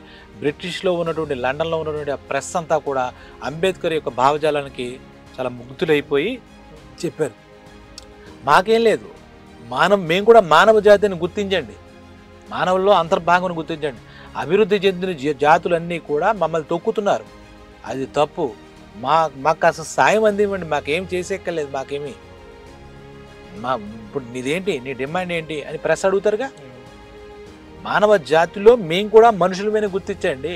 బ్రిటిష్లో ఉన్నటువంటి, లండన్లో ఉన్నటువంటి ఆ ప్రెస్ అంతా కూడా అంబేద్కర్ యొక్క భావజాలానికి చాలా ముగ్ధులైపోయి చెప్పారు. మాకేం లేదు, మేము కూడా మానవ జాతిని గుర్తించండి, మానవుల్లో అంతర్భాగం గుర్తించండి. అభివృద్ధి చెందిన జాతులన్నీ కూడా మమ్మల్ని తొక్కుతున్నారు, అది తప్పు, మాకు అసలు సాయం అందివ్వండి, మాకేం చేసేక్కర్లేదు, మాకేమి ఇప్పుడు నీదేంటి, నీ డిమాండ్ ఏంటి అని ప్రెస్ అడుగుతారుగా. మానవ జాతిలో మేము కూడా మనుషులమైన గుర్తించండి,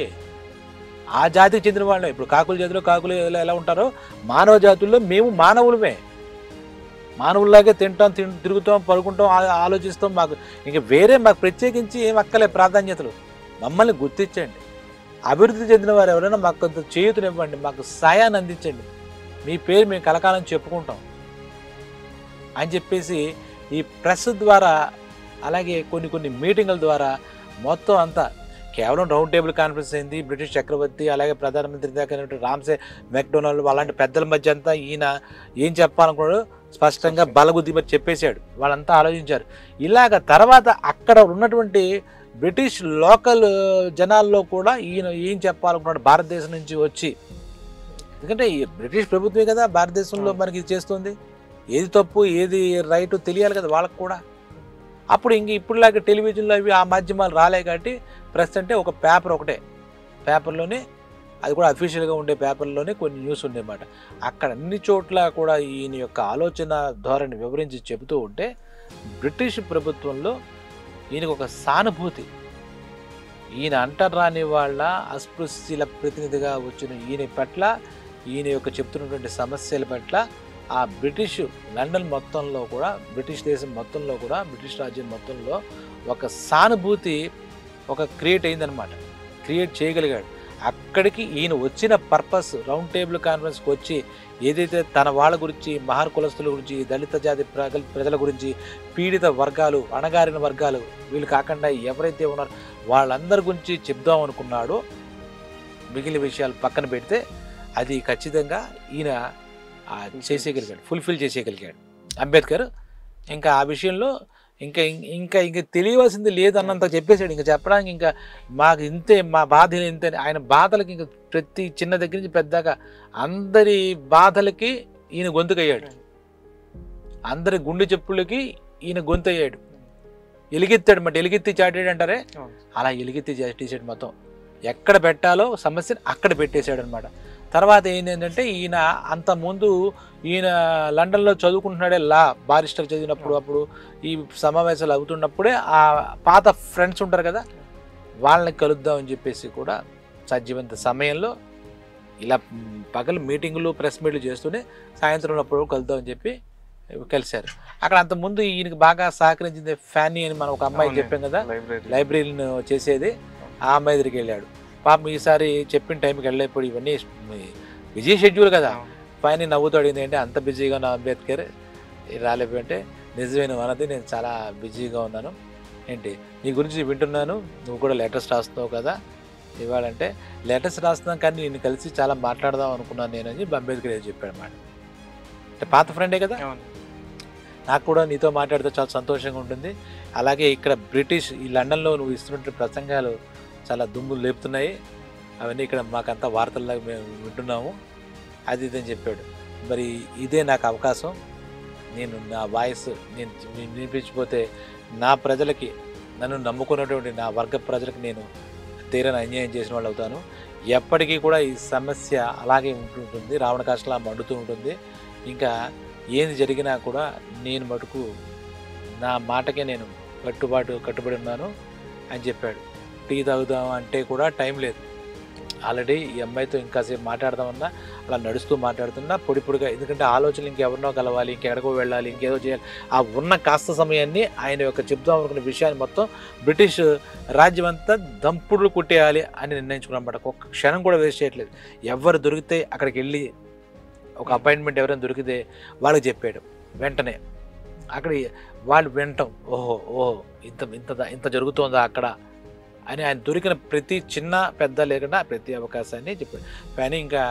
ఆ జాతికి చెందిన వాళ్ళే. ఇప్పుడు కాకుల జాతిలో కాకులు ఎలా ఉంటారో మానవ జాతుల్లో మేము మానవులమే, మానవుల్లాగే తింటాం, తిరుగుతాం, పడుకుంటాం, ఆలోచిస్తాం. మాకు ఇంక వేరే మాకు ప్రత్యేకించి ఏం అక్కలే ప్రాధాన్యతలు, మమ్మల్ని గుర్తించండి. అభివృద్ధి చెందిన వారు ఎవరైనా మాకు కొంత చేయూతనివ్వండి, మాకు సాయాన్ని అందించండి, మీ పేరు మేము కలకాలం చెప్పుకుంటాం అని చెప్పేసి ఈ ప్రెస్ ద్వారా అలాగే కొన్ని మీటింగుల ద్వారా మొత్తం అంతా కేవలం రౌండ్ టేబుల్ కాన్ఫరెన్స్ అయింది. బ్రిటిష్ చక్రవర్తి అలాగే ప్రధానమంత్రి దగ్గర రామ్సే మెక్డొనాల్డ్ అలాంటి పెద్దల మధ్య అంతా ఈయన ఏం చెప్పాలనుకున్నాడు స్పష్టంగా బలగుద్ది మరి చెప్పేశాడు. వాళ్ళంతా ఆలోచించారు. ఇలాగ తర్వాత అక్కడ ఉన్నటువంటి బ్రిటిష్ లోకల్ జనాల్లో కూడా ఈయన ఏం చెప్పాలనుకున్నాడు భారతదేశం నుంచి వచ్చి. ఎందుకంటే ఈ బ్రిటిష్ ప్రభుత్వమే కదా భారతదేశంలో మనకి చేస్తుంది, ఏది తప్పు ఏది రైట్ తెలియాలి కదా వాళ్ళకు కూడా. అప్పుడు ఇప్పుడులాగా టెలివిజన్లో అవి ఆ మాధ్యమాలు రాలే కాబట్టి ప్రెస్ అంటే ఒక పేపర్ ఒకటే, పేపర్లోనే అది కూడా అఫీషియల్గా ఉండే పేపర్లోనే కొన్ని న్యూస్ ఉండేమాట. అక్కడ అన్ని చోట్ల కూడా ఈయన యొక్క ఆలోచన ధోరణి వివరించి చెబుతూ ఉంటే బ్రిటిష్ ప్రభుత్వంలో ఈయనకు ఒక సానుభూతి, ఈయన అంటరాని వాళ్ళ అస్పృశ్యుల ప్రతినిధిగా వచ్చిన ఈయన పట్ల, ఈయన యొక్క చెప్తున్నటువంటి సమస్యల పట్ల ఆ బ్రిటిష్ లండన్ మొత్తంలో కూడా, బ్రిటిష్ దేశం మొత్తంలో కూడా, బ్రిటిష్ రాజ్యం మొత్తంలో ఒక సానుభూతి క్రియేట్ అయిందనమాట. క్రియేట్ చేయగలిగాడు. అక్కడికి ఈయన వచ్చిన పర్పస్ రౌండ్ టేబుల్ కాన్ఫరెన్స్కి వచ్చి ఏదైతే తన వాళ్ళ గురించి, మహార్ కులస్తుల గురించి, దళిత జాతి ప్రజల గురించి, పీడిత వర్గాలు, అణగారిన వర్గాలు, వీళ్ళు కాకుండా ఎవరైతే ఉన్నారో వాళ్ళందరి గురించి చెప్దాం అనుకున్నాడో, మిగిలిన విషయాలు పక్కన పెడితే అది ఖచ్చితంగా ఈయన చేసేయగలిగాడు, ఫుల్ఫిల్ చేసేయగలిగాడు అంబేద్కర్. ఇంకా ఆ విషయంలో ఇంకా ఇంకా ఇంకా తెలియవలసింది లేదన్నంత చెప్పేశాడు. ఇంకా చెప్పడానికి ఇంకా మాకు ఇంతే, మా బాధలు ఇంతే. ఆయన బాధలకి ఇంకా ప్రతి చిన్న దగ్గర నుంచి పెద్దగా అందరి బాధలకి ఈయన గొంతుకయ్యాడు. అందరి గుండె చెప్పులకి ఈయన గొంతు అయ్యాడు. ఎలుగెత్తాడు మాట, ఎలుగెత్తి చాటాడు అంటారే, అలా ఎలుగెత్తి చాటేసాడు. మొత్తం ఎక్కడ పెట్టాలో సమస్యను అక్కడ పెట్టేశాడు అనమాట. తర్వాత ఏంటంటే ఈయన అంతకుముందు ఈయన లండన్లో చదువుకుంటున్నాడే, బారిస్టర్ చదివినప్పుడు, అప్పుడు ఈ సమావేశాలు అవుతున్నప్పుడే ఆ పాత ఫ్రెండ్స్ ఉంటారు కదా, వాళ్ళని కలుద్దామని చెప్పేసి కూడా సాధ్యమైనంత సమయంలో ఇలా పగలు మీటింగులు, ప్రెస్ మీట్లు చేస్తూనే సాయంత్రం అప్పుడు కలుద్దామని చెప్పి కలిశారు. అక్కడ అంతకుముందు ఈయనకి బాగా సహకరించింది ఫ్యానీ అని మనం ఒక అమ్మాయి చెప్పాం కదా, లైబ్రరీని చేసేది, ఆ అమ్మాయి దగ్గరికి వెళ్ళాడు. పాపం ఈసారి చెప్పిన టైంకి వెళ్ళేప్పుడు ఇవన్నీ బిజీ షెడ్యూల్ కదా, పైన నవ్వుతూ అడిగింది ఏంటి అంత బిజీగా నా అంబేద్కర్ రాలేకపోతే, నిజమైన అన్నది నేను చాలా బిజీగా ఉన్నాను, ఏంటి నీ గురించి వింటున్నాను, నువ్వు కూడా లెటర్స్ రాస్తున్నావు కదా ఇవ్వాలంటే, లెటర్స్ రాస్తున్నాను కానీ నేను కలిసి చాలా మాట్లాడదాం అనుకున్నాను నేను అని అంబేద్కర్ ఏదో చెప్పాడు అన్నమాట. అంటే పాత ఫ్రెండే కదా, నాకు కూడా నీతో మాట్లాడితే చాలా సంతోషంగా ఉంటుంది. అలాగే ఇక్కడ బ్రిటిష్ ఈ లండన్లో నువ్వు ఇస్తున్న ప్రసంగాలు చాలా దుమ్ములు లేపుతున్నాయి, అవన్నీ ఇక్కడ మాకంతా వార్తల్లాగా మేము వింటున్నాము, అది ఇదని చెప్పాడు. మరి ఇదే నాకు అవకాశం, నేను నా వాయిస్ నేను వినిపించిపోతే నా ప్రజలకి, నన్ను నమ్ముకున్నటువంటి నా వర్గ ప్రజలకు నేను తీరని అన్యాయం చేసిన వాళ్ళు అవుతాను. ఎప్పటికీ కూడా ఈ సమస్య అలాగే ఉంటుంటుంది, రావణ కాష్టలా మండుతూ ఉంటుంది. ఇంకా ఏది జరిగినా కూడా నేను మటుకు నా మాటకే నేను కట్టుబడి ఉన్నాను అని చెప్పాడు. టీ తాగుదాం అంటే కూడా టైం లేదు, ఆల్రెడీ ఈ అమ్మాయితో ఇంకాసేపు మాట్లాడదామన్నా అలా నడుస్తూ మాట్లాడుతున్నా పొడిగా, ఎందుకంటే ఆలోచనలు ఇంకెవరినో కలవాలి, ఇంకెక్కడికో వెళ్ళాలి, ఇంకేదో చేయాలి. ఆ ఉన్న కాస్త సమయాన్ని ఆయన యొక్క చెప్దాం అనుకున్న విషయాన్ని మొత్తం బ్రిటిష్ రాజ్యం అంతా దంపుడులు కొట్టేయాలి అని నిర్ణయించుకున్నమాట. ఒక్క క్షణం కూడా వేస్ట్ చేయట్లేదు. ఎవరు దొరికితే అక్కడికి వెళ్ళి ఒక అపాయింట్మెంట్ ఎవరైనా దొరికితే వాళ్ళకి చెప్పాడు. వెంటనే అక్కడ వాళ్ళు వినటం, ఓహో ఇంత జరుగుతుందా అక్కడ అని ఆయన దొరికిన ప్రతి చిన్న పెద్ద లేకుండా ప్రతి అవకాశాన్ని చెప్పాడు. కానీ ఇంకా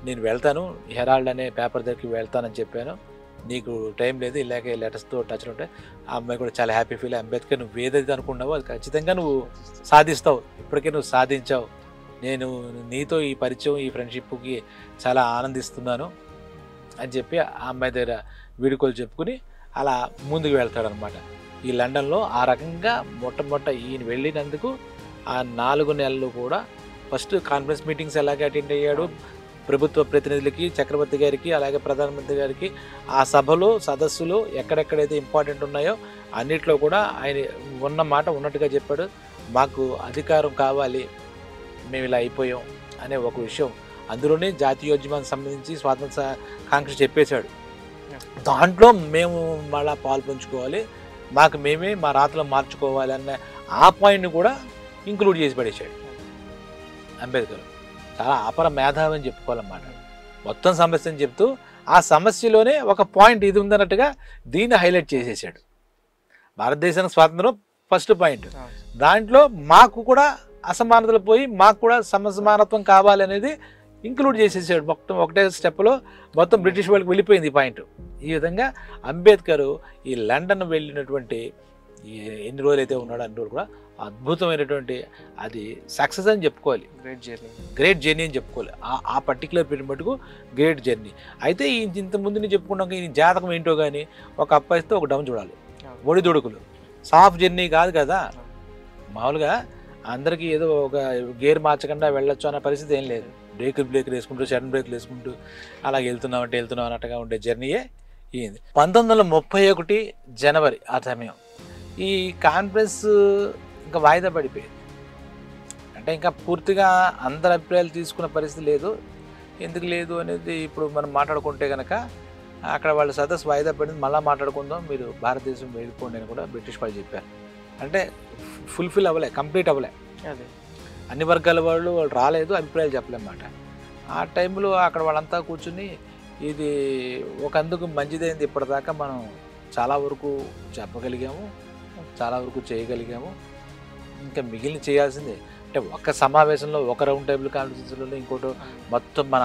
నేను వెళ్తాను, హెరాల్డ్ అనే పేపర్ దగ్గరికి వెళ్తానని చెప్పాను, నీకు టైం లేదు, ఇలాగే లెటర్స్తో టచ్లో ఉంటాయి. ఆ అమ్మాయి కూడా చాలా హ్యాపీ ఫీల్. అంబేద్కర్ నువ్వు ఏదైతే అనుకున్నావో అది ఖచ్చితంగా నువ్వు సాధిస్తావు, ఇప్పటికే నువ్వు సాధించావు, నేను నీతో ఈ పరిచయం, ఈ ఫ్రెండ్షిప్కి చాలా ఆనందిస్తున్నాను అని చెప్పి ఆ అమ్మాయి దగ్గర వీడుకోలు చెప్పుకుని అలా ముందుకు వెళ్తాడనమాట. ఈ లండన్లో ఆ రకంగా మొట్టమొదట ఈయన వెళ్ళినందుకు ఆ 4 నెలలు కూడా ఫస్ట్ కాన్ఫరెన్స్ మీటింగ్స్ ఎలాగే అటెండ్ అయ్యాడు, ప్రభుత్వ ప్రతినిధులకి, చక్రవర్తి గారికి, అలాగే ప్రధానమంత్రి గారికి ఆ సభలో సదస్సులో ఎక్కడెక్కడైతే ఇంపార్టెంట్ ఉన్నాయో అన్నిట్లో కూడా ఆయన ఉన్న మాట ఉన్నట్టుగా చెప్పాడు. మాకు అధికారం కావాలి, మేము ఇలా అయిపోయాం అనే ఒక విషయం, అందులోనే జాతీయోద్యమానికి సంబంధించి స్వాతంత్ర కాంక్ష చెప్పేశాడు. దాంట్లో మేము మళ్ళా పాలు పంచుకోవాలి, మాకు మేమే మా రాతలు మార్చుకోవాలి అన్న ఆ పాయింట్ని కూడా ఇంక్లూడ్ చేసి పడేశాడు అంబేద్కర్. చాలా అపర మేధావి అని చెప్పుకోవాలన్నమాట. మొత్తం సమస్యని చెప్తూ ఆ సమస్యలోనే ఒక పాయింట్ ఇది ఉందన్నట్టుగా దీన్ని హైలైట్ చేసేసాడు. భారతదేశానికి స్వాతంత్రం ఫస్ట్ పాయింట్, దాంట్లో మాకు కూడా అసమానతలు పోయి మాకు కూడా సమసమానత్వం కావాలి అనేది ఇంక్లూడ్ చేసేసాడు. మొత్తం ఒకటే స్టెప్లో మొత్తం బ్రిటిష్ వాళ్ళకి వెళ్ళిపోయింది ఈ పాయింట్. ఈ విధంగా అంబేద్కర్ ఈ లండన్ వెళ్ళినటువంటి ఎన్ని రోజులు అయితే ఉన్నాడో అన్ని రోజులు కూడా అద్భుతమైనటువంటి అది సక్సెస్ అని చెప్పుకోవాలి, గ్రేట్ జర్నీ అని చెప్పుకోవాలి. ఆ పర్టికులర్ పీరియడ్ మటుకు గ్రేట్ జర్నీ. అయితే ఇంతకుముందు నేను చెప్పుకున్నాక ఈ జాతకం ఏంటో కానీ ఒక అబ్బాయితో ఒక డౌన్ చూడాలి, ఒడిదుడుకులు, సాఫ్ట్ జర్నీ కాదు కదా. మామూలుగా అందరికీ ఏదో ఒక గేర్ మార్చకుండా వెళ్ళొచ్చు అన్న పరిస్థితి ఏం లేదు. బ్రేకులు వేసుకుంటూ, సడన్ బ్రేకులు వేసుకుంటూ అలా వెళ్తున్నాం అన్నట్టుగా ఉండే జర్నీయే ఇది. 1931 జనవరి ఆ సమయం ఈ కాన్ఫరెన్స్ ఇంకా వాయిదా పడిపోయింది. అంటే ఇంకా పూర్తిగా అందరి అభిప్రాయాలు తీసుకున్న పరిస్థితి లేదు. ఎందుకు లేదు అనేది ఇప్పుడు మనం మాట్లాడుకుంటే కనుక అక్కడ వాళ్ళ సదస్సు వాయిదా పడింది, మళ్ళీ మాట్లాడుకుందాం, మీరు భారతదేశం వెళ్ళిపోండి అని కూడా బ్రిటిష్ వాళ్ళు చెప్పారు. అంటే ఫుల్ఫిల్ అవ్వలే, కంప్లీట్ అవ్వలే. అదే అన్ని వర్గాల వాళ్ళు రాలేదు, అభిప్రాయాలు చెప్పలేమాట. ఆ టైంలో అక్కడ వాళ్ళంతా కూర్చుని ఇది ఒకందుకు మంచిదైంది, ఇప్పటిదాకా మనం చాలా వరకు చెప్పగలిగాము, చాలా వరకు చేయగలిగాము, ఇంకా మిగిలిన చేయాల్సిందే. అంటే ఒక్క సమావేశంలో ఒక రౌండ్ టేబుల్ కాన్ఫరెన్స్లో ఇంకోటి మొత్తం మన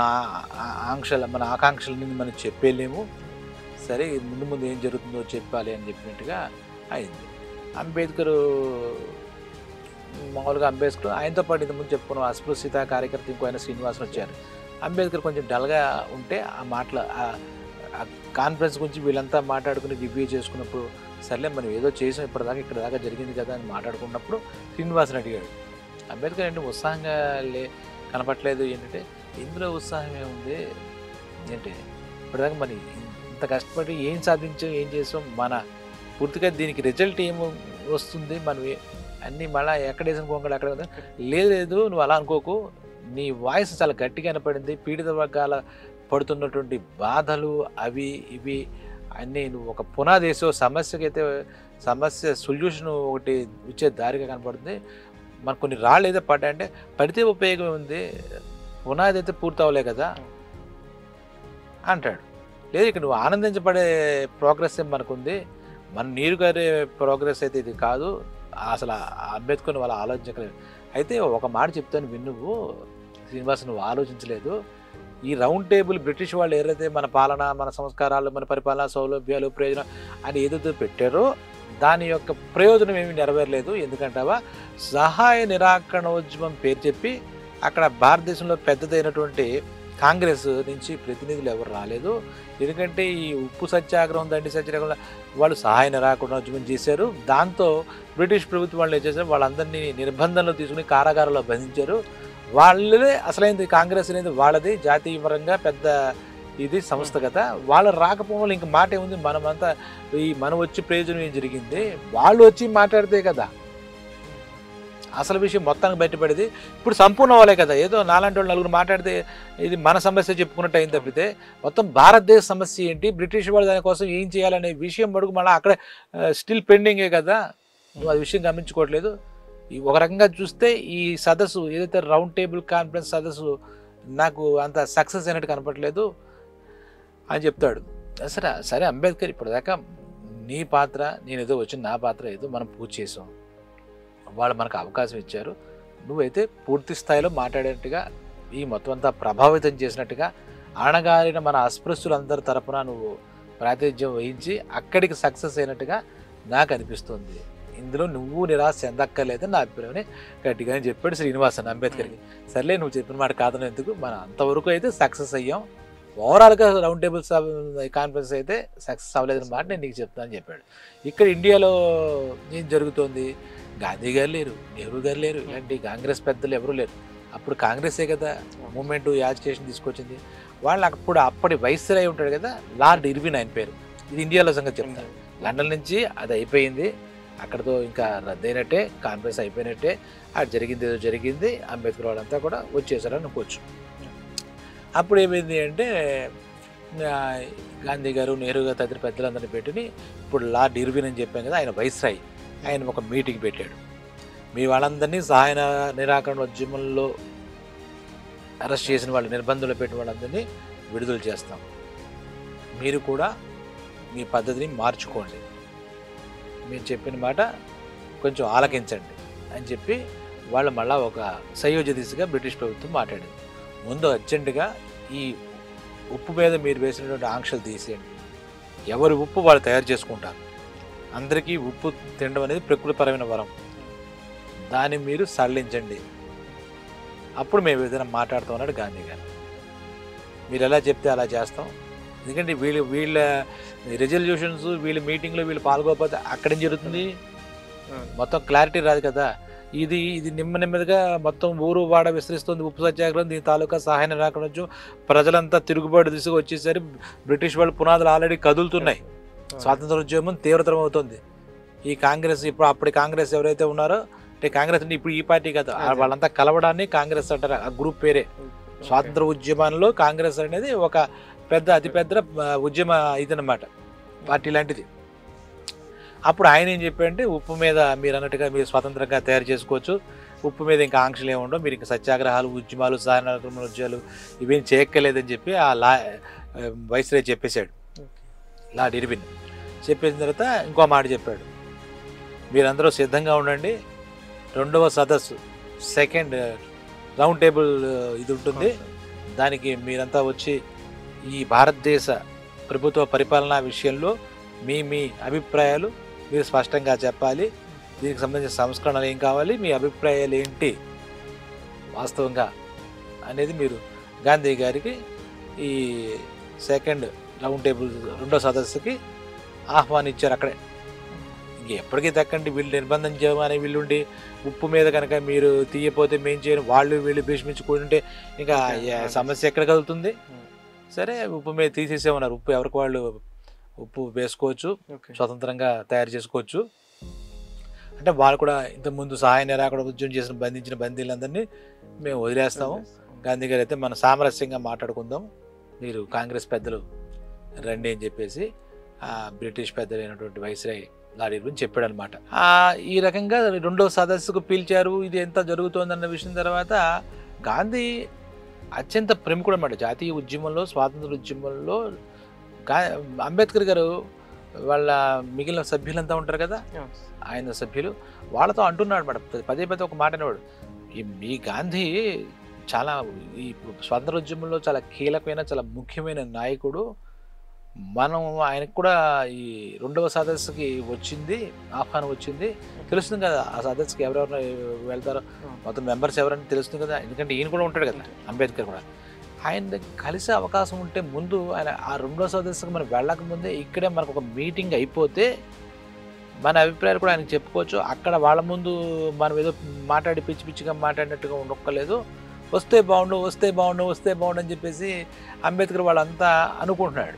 ఆకాంక్షలని మనం చెప్పేలేము, సరే ముందు ముందు ఏం జరుగుతుందో చెప్పాలి అని చెప్పినట్టుగా అయింది. అంబేద్కర్ మామూలుగా అంబేద్కర్ ఆయనతో పాటు ఇంతకుముందు చెప్పుకున్నాం అస్పృశ్యత కార్యకర్త ఇంకో ఆయన శ్రీనివాసన్ వచ్చారు. అంబేద్కర్ కొంచెం డల్గా ఉంటే ఆ మాటలు ఆ కాన్ఫరెన్స్ గురించి వీళ్ళంతా మాట్లాడుకుని రివ్యూ చేసుకున్నప్పుడు సర్లే మనం ఏదో చేసాం ఇప్పటిదాకా, ఇక్కడ దాకా జరిగింది కదా అని మాట్లాడుకున్నప్పుడు శ్రీనివాసన్ అడిగాడు, అంబేద్కర్ ఏంటి ఉత్సాహంగా కనపట్లేదు, ఏంటంటే ఇందులో ఉత్సాహం ఏముంది, ఏంటి ఇప్పటిదాకా మరి ఇంత కష్టపడి ఏం సాధించాం, ఏం చేసాం, మన పూర్తిగా దీనికి రిజల్ట్ ఏం వస్తుంది, మనం అన్నీ మళ్ళీ ఎక్కడేసిన కొంకలు అక్కడ లేదు, నువ్వు అలా అనుకోకు, నీ వాయిస్ చాలా గట్టిగా వినపడింది, పీడిత వర్గాల పడుతున్నటువంటి బాధలు అవి ఇవి అన్నీ నువ్వు ఒక పునాది వేసో, సమస్యకైతే సమస్య సొల్యూషన్ ఒకటి ఇచ్చే దారిగా కనపడుతుంది, మనకు కొన్ని రాళ్ళు అయితే పడ్డాయంటే పడితే ఉపయోగం ఉంది, పునాది అయితే పూర్తి అవ్వలే కదా అంటాడు. లేదు ఇక్కడ నువ్వు ఆనందించబడే ప్రోగ్రెస్ ఏం మనకుంది, మన నీరు గారే ప్రోగ్రెస్ అయితే ఇది కాదు, అసలు అంబేద్కర్ వాళ్ళ ఆలోచించలేదు. అయితే ఒక మాట చెప్తాను విను, నువ్వు శ్రీనివాస్ నువ్వు ఆలోచించలేదు, ఈ రౌండ్ టేబుల్ బ్రిటిష్ వాళ్ళు ఏదైతే మన పాలన, మన సంస్కారాలు, మన పరిపాలన సౌలభ్యాలు, ప్రయోజనం అని ఏదైతే పెట్టారో దాని యొక్క ప్రయోజనం ఏమీ నెరవేరలేదు. ఎందుకంటావా, సహాయ నిరాకరణోద్యమం పేరు చెప్పి అక్కడ భారతదేశంలో పెద్దదైనటువంటి కాంగ్రెస్ నుంచి ప్రతినిధులు ఎవరు రాలేదు. ఎందుకంటే ఈ ఉప్పు సత్యాగ్రహం, దండి సత్యాగ్రహం వాళ్ళు సహాయ నిరాకరణోద్యమం చేశారు. దాంతో బ్రిటిష్ ప్రభుత్వం వాళ్ళు ఏం చేశారు, వాళ్ళందరినీ నిర్బంధంలో తీసుకుని కారాగారంలో బంధించారు. వాళ్ళే అసలైంది కాంగ్రెస్ అనేది వాళ్ళది జాతీయ పరంగా పెద్ద ఇది సంస్థగత, వాళ్ళు రాకపోవడం ఇంక మాట ఏముంది, మనమంతా మనం వచ్చి ప్రయోజనం ఏం జరిగింది, వాళ్ళు వచ్చి మాట్లాడితే కదా అసలు విషయం మొత్తానికి బయటపడేది. ఇప్పుడు సంపూర్ణ వాళ్ళే కదా, ఏదో నాలాంటి వాళ్ళు నలుగురు మాట్లాడితే ఇది మన సమస్య చెప్పుకున్నట్టు అయింది తప్పితే మొత్తం భారతదేశ సమస్య ఏంటి, బ్రిటిష్ వాళ్ళు దానికోసం ఏం చేయాలనే విషయం మడుగు మళ్ళీ అక్కడ స్టిల్ పెండింగే కదా, నువ్వు అది విషయం గమనించుకోవట్లేదు. ఒక రకంగా చూస్తే ఈ సదస్సు ఏదైతే రౌండ్ టేబుల్ కాన్ఫరెన్స్ సదస్సు నాకు అంత సక్సెస్ అయినట్టు కనపట్లేదు అని చెప్తాడు. సరే సరే అంబేద్కర్ ఇప్పటిదాకా నీ పాత్ర, నేను ఏదో వచ్చిన నా పాత్ర ఏదో మనం పూర్తి చేసాం, వాళ్ళు మనకు అవకాశం ఇచ్చారు, నువ్వైతే పూర్తి స్థాయిలో మాట్లాడేట్టుగా ఈ మొత్తం అంతా ప్రభావితం చేసినట్టుగా అణగారిన మన అస్పృశ్యులందరి తరపున నువ్వు ప్రాతినిధ్యం వహించి అక్కడికి సక్సెస్ అయినట్టుగా నాకు అనిపిస్తుంది, ఇందులో నువ్వు నిరాశ చెందక్కర్లేదని నా అభిప్రాయం గట్టిగా చెప్పాడు శ్రీనివాసన్ అంబేద్కర్కి. సర్లే నువ్వు చెప్పిన మాట కాదని ఎందుకు, మనం అంతవరకు అయితే సక్సెస్ అయ్యాం, ఓవరాల్గా రౌండ్ టేబుల్ కాన్ఫరెన్స్ అయితే సక్సెస్ అవ్వలేదని మాట నేను నీకు చెప్తానని చెప్పాడు. ఇక్కడ ఇండియాలో ఏం జరుగుతోంది, గాంధీ గారు లేరు, నెహ్రూ గారు లేరు, ఇలాంటి కాంగ్రెస్ పెద్దలు ఎవరు లేరు. అప్పుడు కాంగ్రెసే కదా మూమెంట్ యాజిటేషన్ తీసుకొచ్చింది. వాళ్ళు అప్పటి వైస్రాయ్ ఉంటాడు కదా లార్డ్ ఇర్విన్ ఆయన పేరు, ఇది ఇండియాలో సంగతి చెప్తాను. లండన్ నుంచి అది అయిపోయింది, అక్కడతో ఇంకా రద్దయినట్టే, కాన్ఫరెన్స్ అయిపోయినట్టే, అది జరిగింది ఏదో జరిగింది, అంబేద్కర్ వాళ్ళంతా కూడా వచ్చేసారని అనుకోవచ్చు. అప్పుడు ఏమైంది అంటే గాంధీ గారు, నెహ్రూ గారు తదితర పెద్దలందరినీ పెట్టుని ఇప్పుడు లార్డ్ ఇర్విన్ అని చెప్పాం కదా ఆయన వైస్రాయ్, ఆయన ఒక మీటింగ్ పెట్టాడు. మీ వాళ్ళందరినీ సహాయ నిరాకరణ ఉద్యమంలో అరెస్ట్ చేసిన వాళ్ళు, నిర్బంధంలో పెట్టిన వాళ్ళందరినీ విడుదల చేస్తాం, మీరు కూడా మీ పద్ధతిని మార్చుకోండి, మీరు చెప్పిన మాట కొంచెం ఆలకించండి అని చెప్పి వాళ్ళు మళ్ళీ ఒక సంయోజ దిశగా బ్రిటిష్ ప్రభుత్వం మాట్లాడింది. ముందు అర్జెంటుగా ఈ ఉప్పు మీద మీరు వేసినటువంటి ఆంక్షలు తీసేయండి, ఎవరి ఉప్పు వాళ్ళు తయారు చేసుకుంటారు, అందరికీ ఉప్పు తినడం అనేది ప్రకృతిపరమైన వరం, దాన్ని మీరు సడలించండి, అప్పుడు మేము ఏదైనా మాట్లాడుతాం అన్నాడు గాంధీ గారు. మీరు ఎలా చెప్తే అలా చేస్తాం, ఎందుకంటే వీళ్ళ రెజల్యూషన్స్ వీళ్ళ మీటింగ్లో వీళ్ళు పాల్గొకపోతే అక్కడేం జరుగుతుంది, మొత్తం క్లారిటీ రాదు కదా. ఇది నెమ్మదిగా మొత్తం ఊరు వాడ విస్తరిస్తుంది ఉప్పు సత్యాగ్రహం, దీని తాలూకా సహాయం రాకవచ్చు, ప్రజలంతా తిరుగుబాటు దిశగా వచ్చేసరి బ్రిటిష్ వాళ్ళు పునాదులు ఆల్రెడీ కదులుతున్నాయి, స్వాతంత్రోద్యమం తీవ్రతరం అవుతుంది. ఈ కాంగ్రెస్ అప్పటి కాంగ్రెస్ ఎవరైతే ఉన్నారో అంటే కాంగ్రెస్ అంటే ఇప్పుడు ఈ పార్టీ కాదు, వాళ్ళంతా కలవడాన్ని కాంగ్రెస్ అంటారు. ఆ గ్రూప్ పేరే. స్వాతంత్ర ఉద్యమంలో కాంగ్రెస్ అనేది ఒక అతిపెద్ద ఉద్యమ ఇదన్నమాట, పార్టీ లాంటిది. అప్పుడు ఆయన ఏం చెప్పారంటే ఉప్పు మీద మీరు అన్నట్టుగా మీరు స్వతంత్రంగా తయారు చేసుకోవచ్చు, ఉప్పు మీద ఇంకా ఆంక్షలు ఏముండవు, మీరు ఇంకా సత్యాగ్రహాలు ఉద్యమాలు సాధారణ ఉద్యమాలు ఇవేం చేయక్కర్లేదని చెప్పి ఆ వైస్రాయ్ చెప్పేశాడు. లార్డ్ ఇర్విన్ చెప్పేసిన తర్వాత ఇంకో మాట చెప్పాడు, మీరందరూ సిద్ధంగా ఉండండి, 2వ సదస్సు సెకండ్ రౌండ్ టేబుల్ ఇది ఉంటుంది, దానికి మీరంతా వచ్చి ఈ భారతదేశ ప్రభుత్వ పరిపాలనా విషయంలో మీ అభిప్రాయాలు మీరు స్పష్టంగా చెప్పాలి, దీనికి సంబంధించిన సంస్కరణలు ఏం కావాలి, మీ అభిప్రాయాలు ఏంటి వాస్తవంగా అనేది మీరు గాంధీ గారికి ఈ సెకండ్ రౌండ్ టేబుల్ 2వ సదస్సుకి ఆహ్వానించారు. అక్కడే ఇంక ఎప్పటికీ దక్కండి వీళ్ళు నిర్బంధం చేయమని వీళ్ళుండి ఉప్పు మీద కనుక మీరు తీయపోతే మేం చేయను వీళ్ళు భీష్మించుకుంటే ఇంకా సమస్య ఎక్కడ కలుగుతుంది. సరే ఉప్పు మీద తీసేసేమన్నారు, ఉప్పు ఎవరికి వాళ్ళు ఉప్పు వేసుకోవచ్చు, స్వతంత్రంగా తయారు చేసుకోవచ్చు. అంటే వాళ్ళు కూడా ఇంతకుముందు సహాయ నిరాకరణ ఉద్యమం చేసిన బంధించిన బందీలందరినీ మేము వదిలేస్తాము, గాంధీ గారు అయితే మనం సామరస్యంగా మాట్లాడుకుందాం, మీరు కాంగ్రెస్ పెద్దలు రండి అని చెప్పేసి బ్రిటిష్ పెద్దలైనటువంటి వైస్రాయ్ లార్డ్ ఇర్విన్ చెప్పాడు అనమాట. ఈ రకంగా 2వ సదస్సుకు పిలిచారు. ఇది ఎంత జరుగుతోందన్న విషయం తర్వాత గాంధీ అత్యంత ప్రముఖుడు అన్నమాట జాతీయ ఉద్యమంలో, స్వాతంత్ర ఉద్యమంలో. అంబేద్కర్ గారు వాళ్ళ మిగిలిన సభ్యులంతా ఉంటారు కదా, ఆయన సభ్యులు, వాళ్ళతో అంటున్నాడు అనమాట, పదే ఒక మాట అనేవాడు, ఈ గాంధీ చాలా ఈ స్వాతంత్ర ఉద్యమంలో చాలా కీలకమైన చాలా ముఖ్యమైన నాయకుడు, మనం ఆయనకు కూడా ఈ 2వ సదస్సుకి ఆహ్వానం వచ్చింది, తెలుస్తుంది కదా ఆ సదస్సుకి ఎవరెవరు వెళ్తారో మొత్తం మెంబర్స్ ఎవరైనా తెలుస్తుంది కదా, ఎందుకంటే ఈయన కూడా ఉంటాడు కదా అంబేద్కర్ కూడా. ఆయన కలిసే అవకాశం ఉంటే ముందు ఆయన ఆ 2వ సదస్సుకి మనం వెళ్ళకముందే ఇక్కడే మనకు ఒక మీటింగ్ అయిపోతే మన అభిప్రాయాలు కూడా ఆయనకు చెప్పుకోవచ్చు. అక్కడ వాళ్ళ ముందు మనం ఏదో మాట్లాడి పిచ్చిగా మాట్లాడినట్టుగా ఉండక్కర్లేదు, వస్తే బాగుండు అని చెప్పేసి అంబేద్కర్ వాళ్ళంతా అనుకుంటున్నాడు.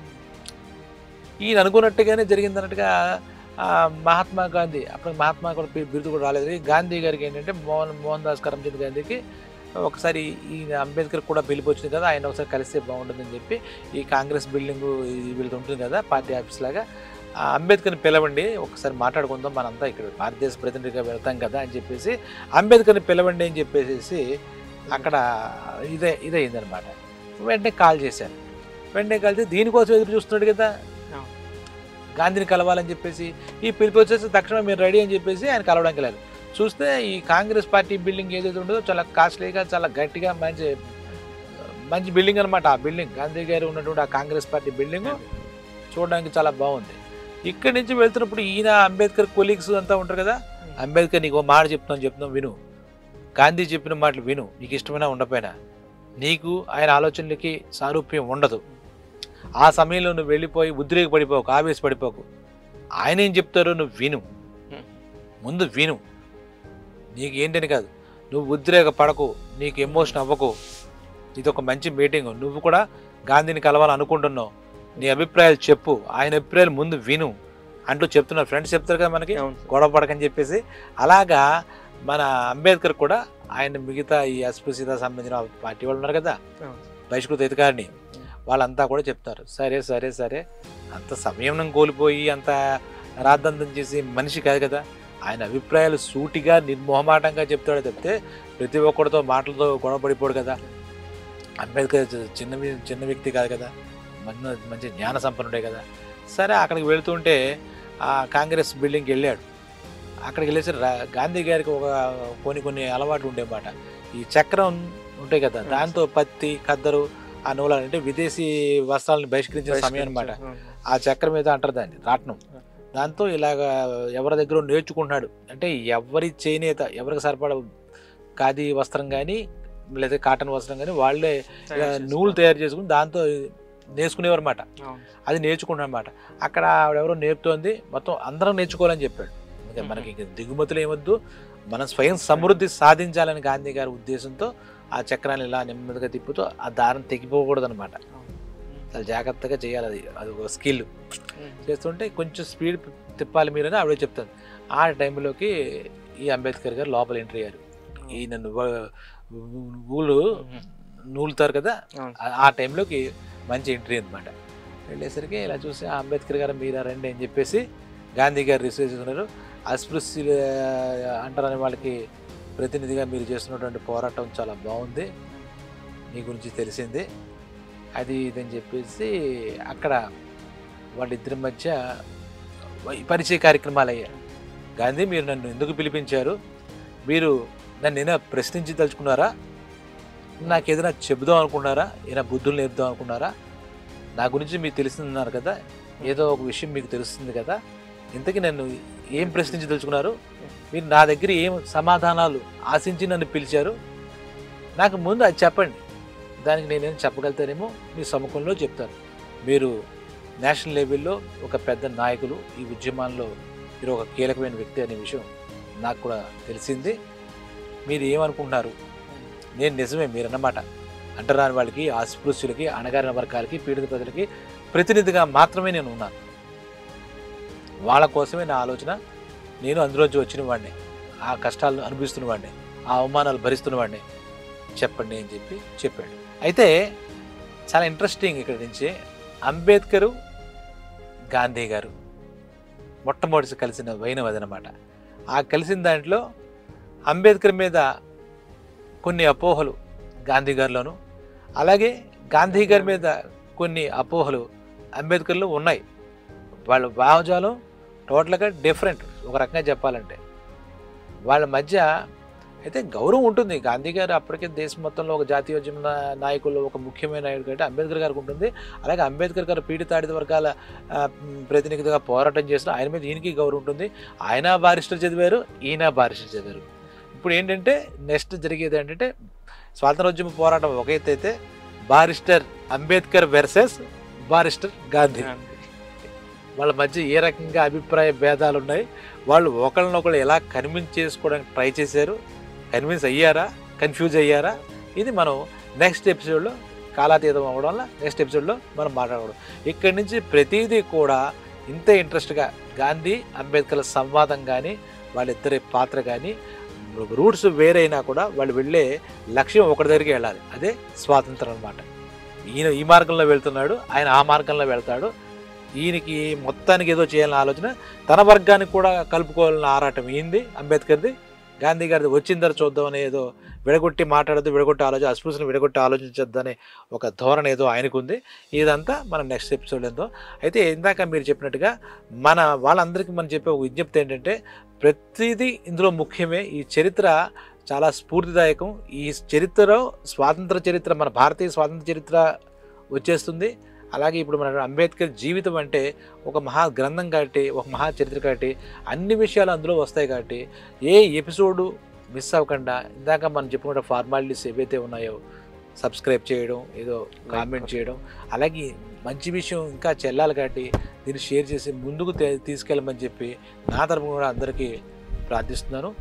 ఈయన అనుకున్నట్టుగానే జరిగిందన్నట్టుగా మహాత్మా గాంధీ, అప్పుడు మహాత్మా కూడా బిరుదు కూడా రాలేదు, గాంధీ గారికి ఏంటంటే మోహన్ దాస్ కరమ్చంద్ గాంధీకి ఒకసారి ఈ అంబేద్కర్ కూడా పిలిపి వచ్చింది కదా, ఆయన ఒకసారి కలిస్తే బాగుంటుందని చెప్పి ఈ కాంగ్రెస్ బిల్డింగ్ వీళ్ళతో ఉంటుంది కదా పార్టీ ఆఫీస్ లాగా, అంబేద్కర్ని పిలవండి ఒకసారి మాట్లాడుకుందాం, మనంతా ఇక్కడ భారతదేశ ప్రతినిధిగా వెళ్తాం కదా అని చెప్పేసి అంబేద్కర్ని పిలవండి అని చెప్పేసి అక్కడ ఇదే అయిందనమాట. వెంటనే కాల్ చేశారు, వెంటనే కలిసి దీనికోసం ఎదురు చూస్తున్నాడు కదా గాంధీని కలవాలని చెప్పేసి, ఈ పిలిపి వచ్చేసి తక్షణం మీరు రెడీ అని చెప్పేసి ఆయన కలవడానికి వెళ్ళారు. చూస్తే ఈ కాంగ్రెస్ పార్టీ బిల్డింగ్ ఏదైతే ఉంటుందో చాలా కాస్ట్లీగా చాలా గట్టిగా మంచి బిల్డింగ్ అనమాట. ఆ బిల్డింగ్ గాంధీ గారు ఉన్నటువంటి ఆ కాంగ్రెస్ పార్టీ బిల్డింగ్ చూడడానికి చాలా బాగుంది. ఇక్కడి నుంచి వెళ్తున్నప్పుడు ఈయన అంబేద్కర్ కొలీగ్స్ అంతా ఉంటారు కదా, అంబేద్కర్ నీకు మాట చెప్తున్నాం విను, గాంధీ చెప్పిన మాటలు విను, నీకు ఇష్టమైనా ఉండపోయినా, నీకు ఆయన ఆలోచనలకి సారూప్యం ఉండదు, ఆ సమయంలో నువ్వు వెళ్ళిపోయి ఉద్రేకపడిపోకు, ఆవేశపడిపోకు, ఆయన ఏం చెప్తారో నువ్వు విను, ముందు విను, నీకు ఏంటని కాదు, నువ్వు ఉద్రేకపడకు, నీకు ఎమోషన్ అవ్వకు, ఇది ఒక మంచి మీటింగ్, నువ్వు కూడా గాంధీని కలవాలనుకుంటున్నావు, నీ అభిప్రాయాలు చెప్పు, ఆయన అభిప్రాయాలు ముందు విను అంటూ చెప్తున్నారు. ఫ్రెండ్స్ చెప్తారు కదా మనకి, గొడవ పడకని చెప్పేసి. అలాగా మన అంబేద్కర్ కూడా ఆయన మిగతా ఈ అస్పృశ్యత సంబంధించిన పార్టీ వాళ్ళు ఉన్నారు కదా, బహిష్కృత అధికారిని, వాళ్ళంతా కూడా చెప్తారు, సరే అంత సమయం కోల్పోయి అంత రాద్దంతం చేసి మనిషి కాదు కదా, ఆయన అభిప్రాయాలు సూటిగా నిర్మోహమాటంగా చెప్తాడు తప్పితే ప్రతి ఒక్కరితో మాటలతో గొడవపడిపోడు కదా. అంబేద్కర్ చిన్న వ్యక్తి కాదు కదా, మంచి జ్ఞాన సంపన్నుడే కదా. సరే అక్కడికి వెళుతుంటే ఆ కాంగ్రెస్ బిల్డింగ్కి వెళ్ళాడు. అక్కడికి వెళ్ళేసి గాంధీ గారికి కొన్ని అలవాటు ఉండేమాట, ఈ చక్రం ఉంటాయి కదా, దాంతో పత్తి ఖద్దరు ఆ నూలు అంటే విదేశీ వస్త్రాలను బహిష్కరించిన సమయం అనమాట. ఆ చక్రం మీద అంటారు దాన్ని రాట్నం, దాంతో ఇలాగ ఎవరి దగ్గర నేర్చుకుంటున్నాడు. అంటే ఎవరి చేనేత ఎవరికి సరిపడ ఖాదీ వస్త్రం కానీ లేదా కాటన్ వస్త్రం కానీ వాళ్ళే నూలు తయారు చేసుకుని దాంతో నేర్చుకునేవారు అన్నమాట. అది నేర్చుకుంటున్నాడు అన్నమాట. అక్కడ ఆవిడెవరో నేర్పుతోంది, మొత్తం అందరం నేర్చుకోవాలని చెప్పాడు. మనకి దిగుమతులు ఏమొద్దు, మనం స్వయం సమృద్ధి సాధించాలని గాంధీ గారి ఉద్దేశంతో ఆ చక్రాన్ని ఇలా నెమ్మదిగా తిప్పుతూ ఆ దారం తెగిపోకూడదు అనమాట. చాలా జాగ్రత్తగా చేయాలి, అది ఒక స్కిల్. చేస్తుంటే కొంచెం స్పీడ్ తిప్పాలి మీరని ఆవిడ చెప్తాను. ఆ టైంలోకి ఈ అంబేద్కర్ గారు లోపల ఎంట్రీ అయ్యారు. ఈయన ఊళ్ళు నూలుతారు కదా, ఆ టైంలోకి మంచి ఎంట్రీ అనమాట. వెళ్ళేసరికి ఇలా చూసి అంబేద్కర్ గారు మీరా రండి అని చెప్పేసి గాంధీ గారు రిసీవ్ చేసుకున్నారు. అస్పృశ్యులు అంటారని వాళ్ళకి ప్రతినిధిగా మీరు చేస్తున్నటువంటి పోరాటం చాలా బాగుంది, మీ గురించి తెలిసింది, అది ఇదని చెప్పేసి అక్కడ వాళ్ళిద్దరి మధ్య పరిచయ కార్యక్రమాలు అయ్యాయి. గాంధీ, మీరు నన్ను ఎందుకు పిలిపించారు? మీరు నన్ను ఏదైనా ప్రశ్నించదలుచుకున్నారా? నాకు ఏదైనా చెబుదాం అనుకున్నారా? ఏదైనా బుద్ధులు నేర్పుదాం అనుకున్నారా? నా గురించి మీకు తెలిసిందన్నారు కదా, ఏదో ఒక విషయం మీకు తెలుస్తుంది కదా, ఇంతకీ నన్ను ఏం ప్రశ్నించదలుచుకున్నారు? మీరు నా దగ్గర ఏం సమాధానాలు ఆశించి నన్ను పిలిచారు? నాకు ముందు అది చెప్పండి, దానికి నేనేం చెప్పగలుగుతానేమో మీ సముఖంలో చెప్తాను. మీరు నేషనల్ లెవెల్లో ఒక పెద్ద నాయకులు, ఈ ఉద్యమాల్లో మీరు ఒక కీలకమైన వ్యక్తి అనే విషయం నాకు కూడా తెలిసింది. మీరు ఏమనుకుంటున్నారు? నేను నిజమే మీరన్నమాట అంటరాని వాళ్ళకి, అస్పృశ్యులకి, అణగారిన వర్గాలకి, పీడిత ప్రజలకి ప్రతినిధిగా మాత్రమే నేను ఉన్నాను. వాళ్ళ కోసమే నా ఆలోచన. నేను అందులోంచి వచ్చిన వాడిని, ఆ కష్టాలను అనుభవిస్తున్న వాడిని, ఆ అవమానాలు భరిస్తున్న వాడిని, చెప్పండి అని చెప్పి చెప్పాడు. అయితే చాలా ఇంట్రెస్టింగ్ ఇక్కడ నుంచి అంబేద్కరు గాంధీ గారు మొట్టమొదటి కలిసిన వైనం అదనమాట. ఆ కలిసిన దాంట్లో అంబేద్కర్ మీద కొన్ని అపోహలు గాంధీ గారిలోను, అలాగే గాంధీ గారి మీద కొన్ని అపోహలు అంబేద్కర్లో ఉన్నాయి. వాళ్ళ భావజాలం టోటల్గా డిఫరెంట్ ఒక రకంగా చెప్పాలంటే. వాళ్ళ మధ్య అయితే గౌరవం ఉంటుంది. గాంధీ గారు అప్పటికే దేశం మొత్తంలో ఒక జాతీయోద్యమ నాయకుల్లో ఒక ముఖ్యమైన నాయకుడు అంటే అంబేద్కర్ గారికి ఉంటుంది. అలాగే అంబేద్కర్ గారు పీడితాడిత వర్గాల ప్రతినిధిగా పోరాటం చేసిన ఆయన మీద ఈయనకి గౌరవం ఉంటుంది. ఆయన బారిస్టర్ చదివారు, ఈయన బారిస్టర్ చదివారు. ఇప్పుడు ఏంటంటే నెక్స్ట్ జరిగేది ఏంటంటే స్వాతంత్రోద్యమ పోరాటం ఒక ఎత్తు అయితే, barrister Ambedkar versus barrister Gandhi. వాళ్ళ మధ్య ఏ రకంగా అభిప్రాయ భేదాలు ఉన్నాయి, వాళ్ళు ఒకళ్ళనొకళ్ళు ఎలా కన్విన్స్ చేసుకోవడానికి ట్రై చేశారు, కన్విన్స్ అయ్యారా, కన్ఫ్యూజ్ అయ్యారా, ఇది మనం నెక్స్ట్ ఎపిసోడ్లో కాలాతీతం అవ్వడం వల్ల నెక్స్ట్ ఎపిసోడ్లో మనం మాట్లాడడం. ఇక్కడి నుంచి ప్రతిదీ కూడా ఇంతే ఇంట్రెస్ట్గా గాంధీ అంబేద్కర్ల సంవాదం కానీ, వాళ్ళిద్దరి పాత్ర కానీ, రూట్స్ వేరైనా కూడా వాళ్ళు వెళ్ళే లక్ష్యం ఒకటి దగ్గరికి వెళ్ళాలి, అదే స్వాతంత్రం అన్నమాట. ఈయన ఈ మార్గంలో వెళ్తున్నాడు, ఆయన ఆ మార్గంలో వెళ్తాడు. ఈయనకి మొత్తానికి ఏదో చేయాలని ఆలోచన, తన వర్గానికి కూడా కలుపుకోవాలన్న ఆరాటం ఈంది అంబేద్కర్ది. గాంధీ గారిది వచ్చిన తర్వాత చూద్దామని ఏదో విడగొట్టి మాట్లాడద్దు, విడగొట్టి ఆలోచన, అస్పృశ్యను విడగొట్టి ఆలోచించొద్దనే ఒక ధోరణి ఏదో ఆయనకు ఉంది. ఇదంతా మనం నెక్స్ట్ ఎపిసోడ్ ఎంతో. అయితే ఇందాక మీరు చెప్పినట్టుగా మన వాళ్ళందరికీ మనం చెప్పే ఒక విజ్ఞప్తి ఏంటంటే, ప్రతిదీ ఇందులో ముఖ్యమే. ఈ చరిత్ర చాలా స్ఫూర్తిదాయకం. ఈ చరిత్రలో స్వాతంత్ర చరిత్ర, మన భారతీయ స్వాతంత్ర చరిత్ర వచ్చేస్తుంది. అలాగే ఇప్పుడు మన అంబేద్కర్ జీవితం అంటే ఒక మహా గ్రంథం కాబట్టి, ఒక మహా చరిత్ర కాబట్టి అన్ని విషయాలు అందులో వస్తాయి కాబట్టి ఏ ఎపిసోడు మిస్ అవ్వకుండా ఇందాక మనం చెప్పుకున్న ఫార్మాలిటీస్ ఏవైతే ఉన్నాయో సబ్స్క్రైబ్ చేయడం, ఏదో కామెంట్ చేయడం, అలాగే మంచి విషయం ఇంకా చెల్లాలి కాబట్టి దీన్ని షేర్ చేసి ముందుకు తీసుకెళ్ళమని చెప్పి నా తరపున కూడా అందరికీ ప్రార్థిస్తున్నాను.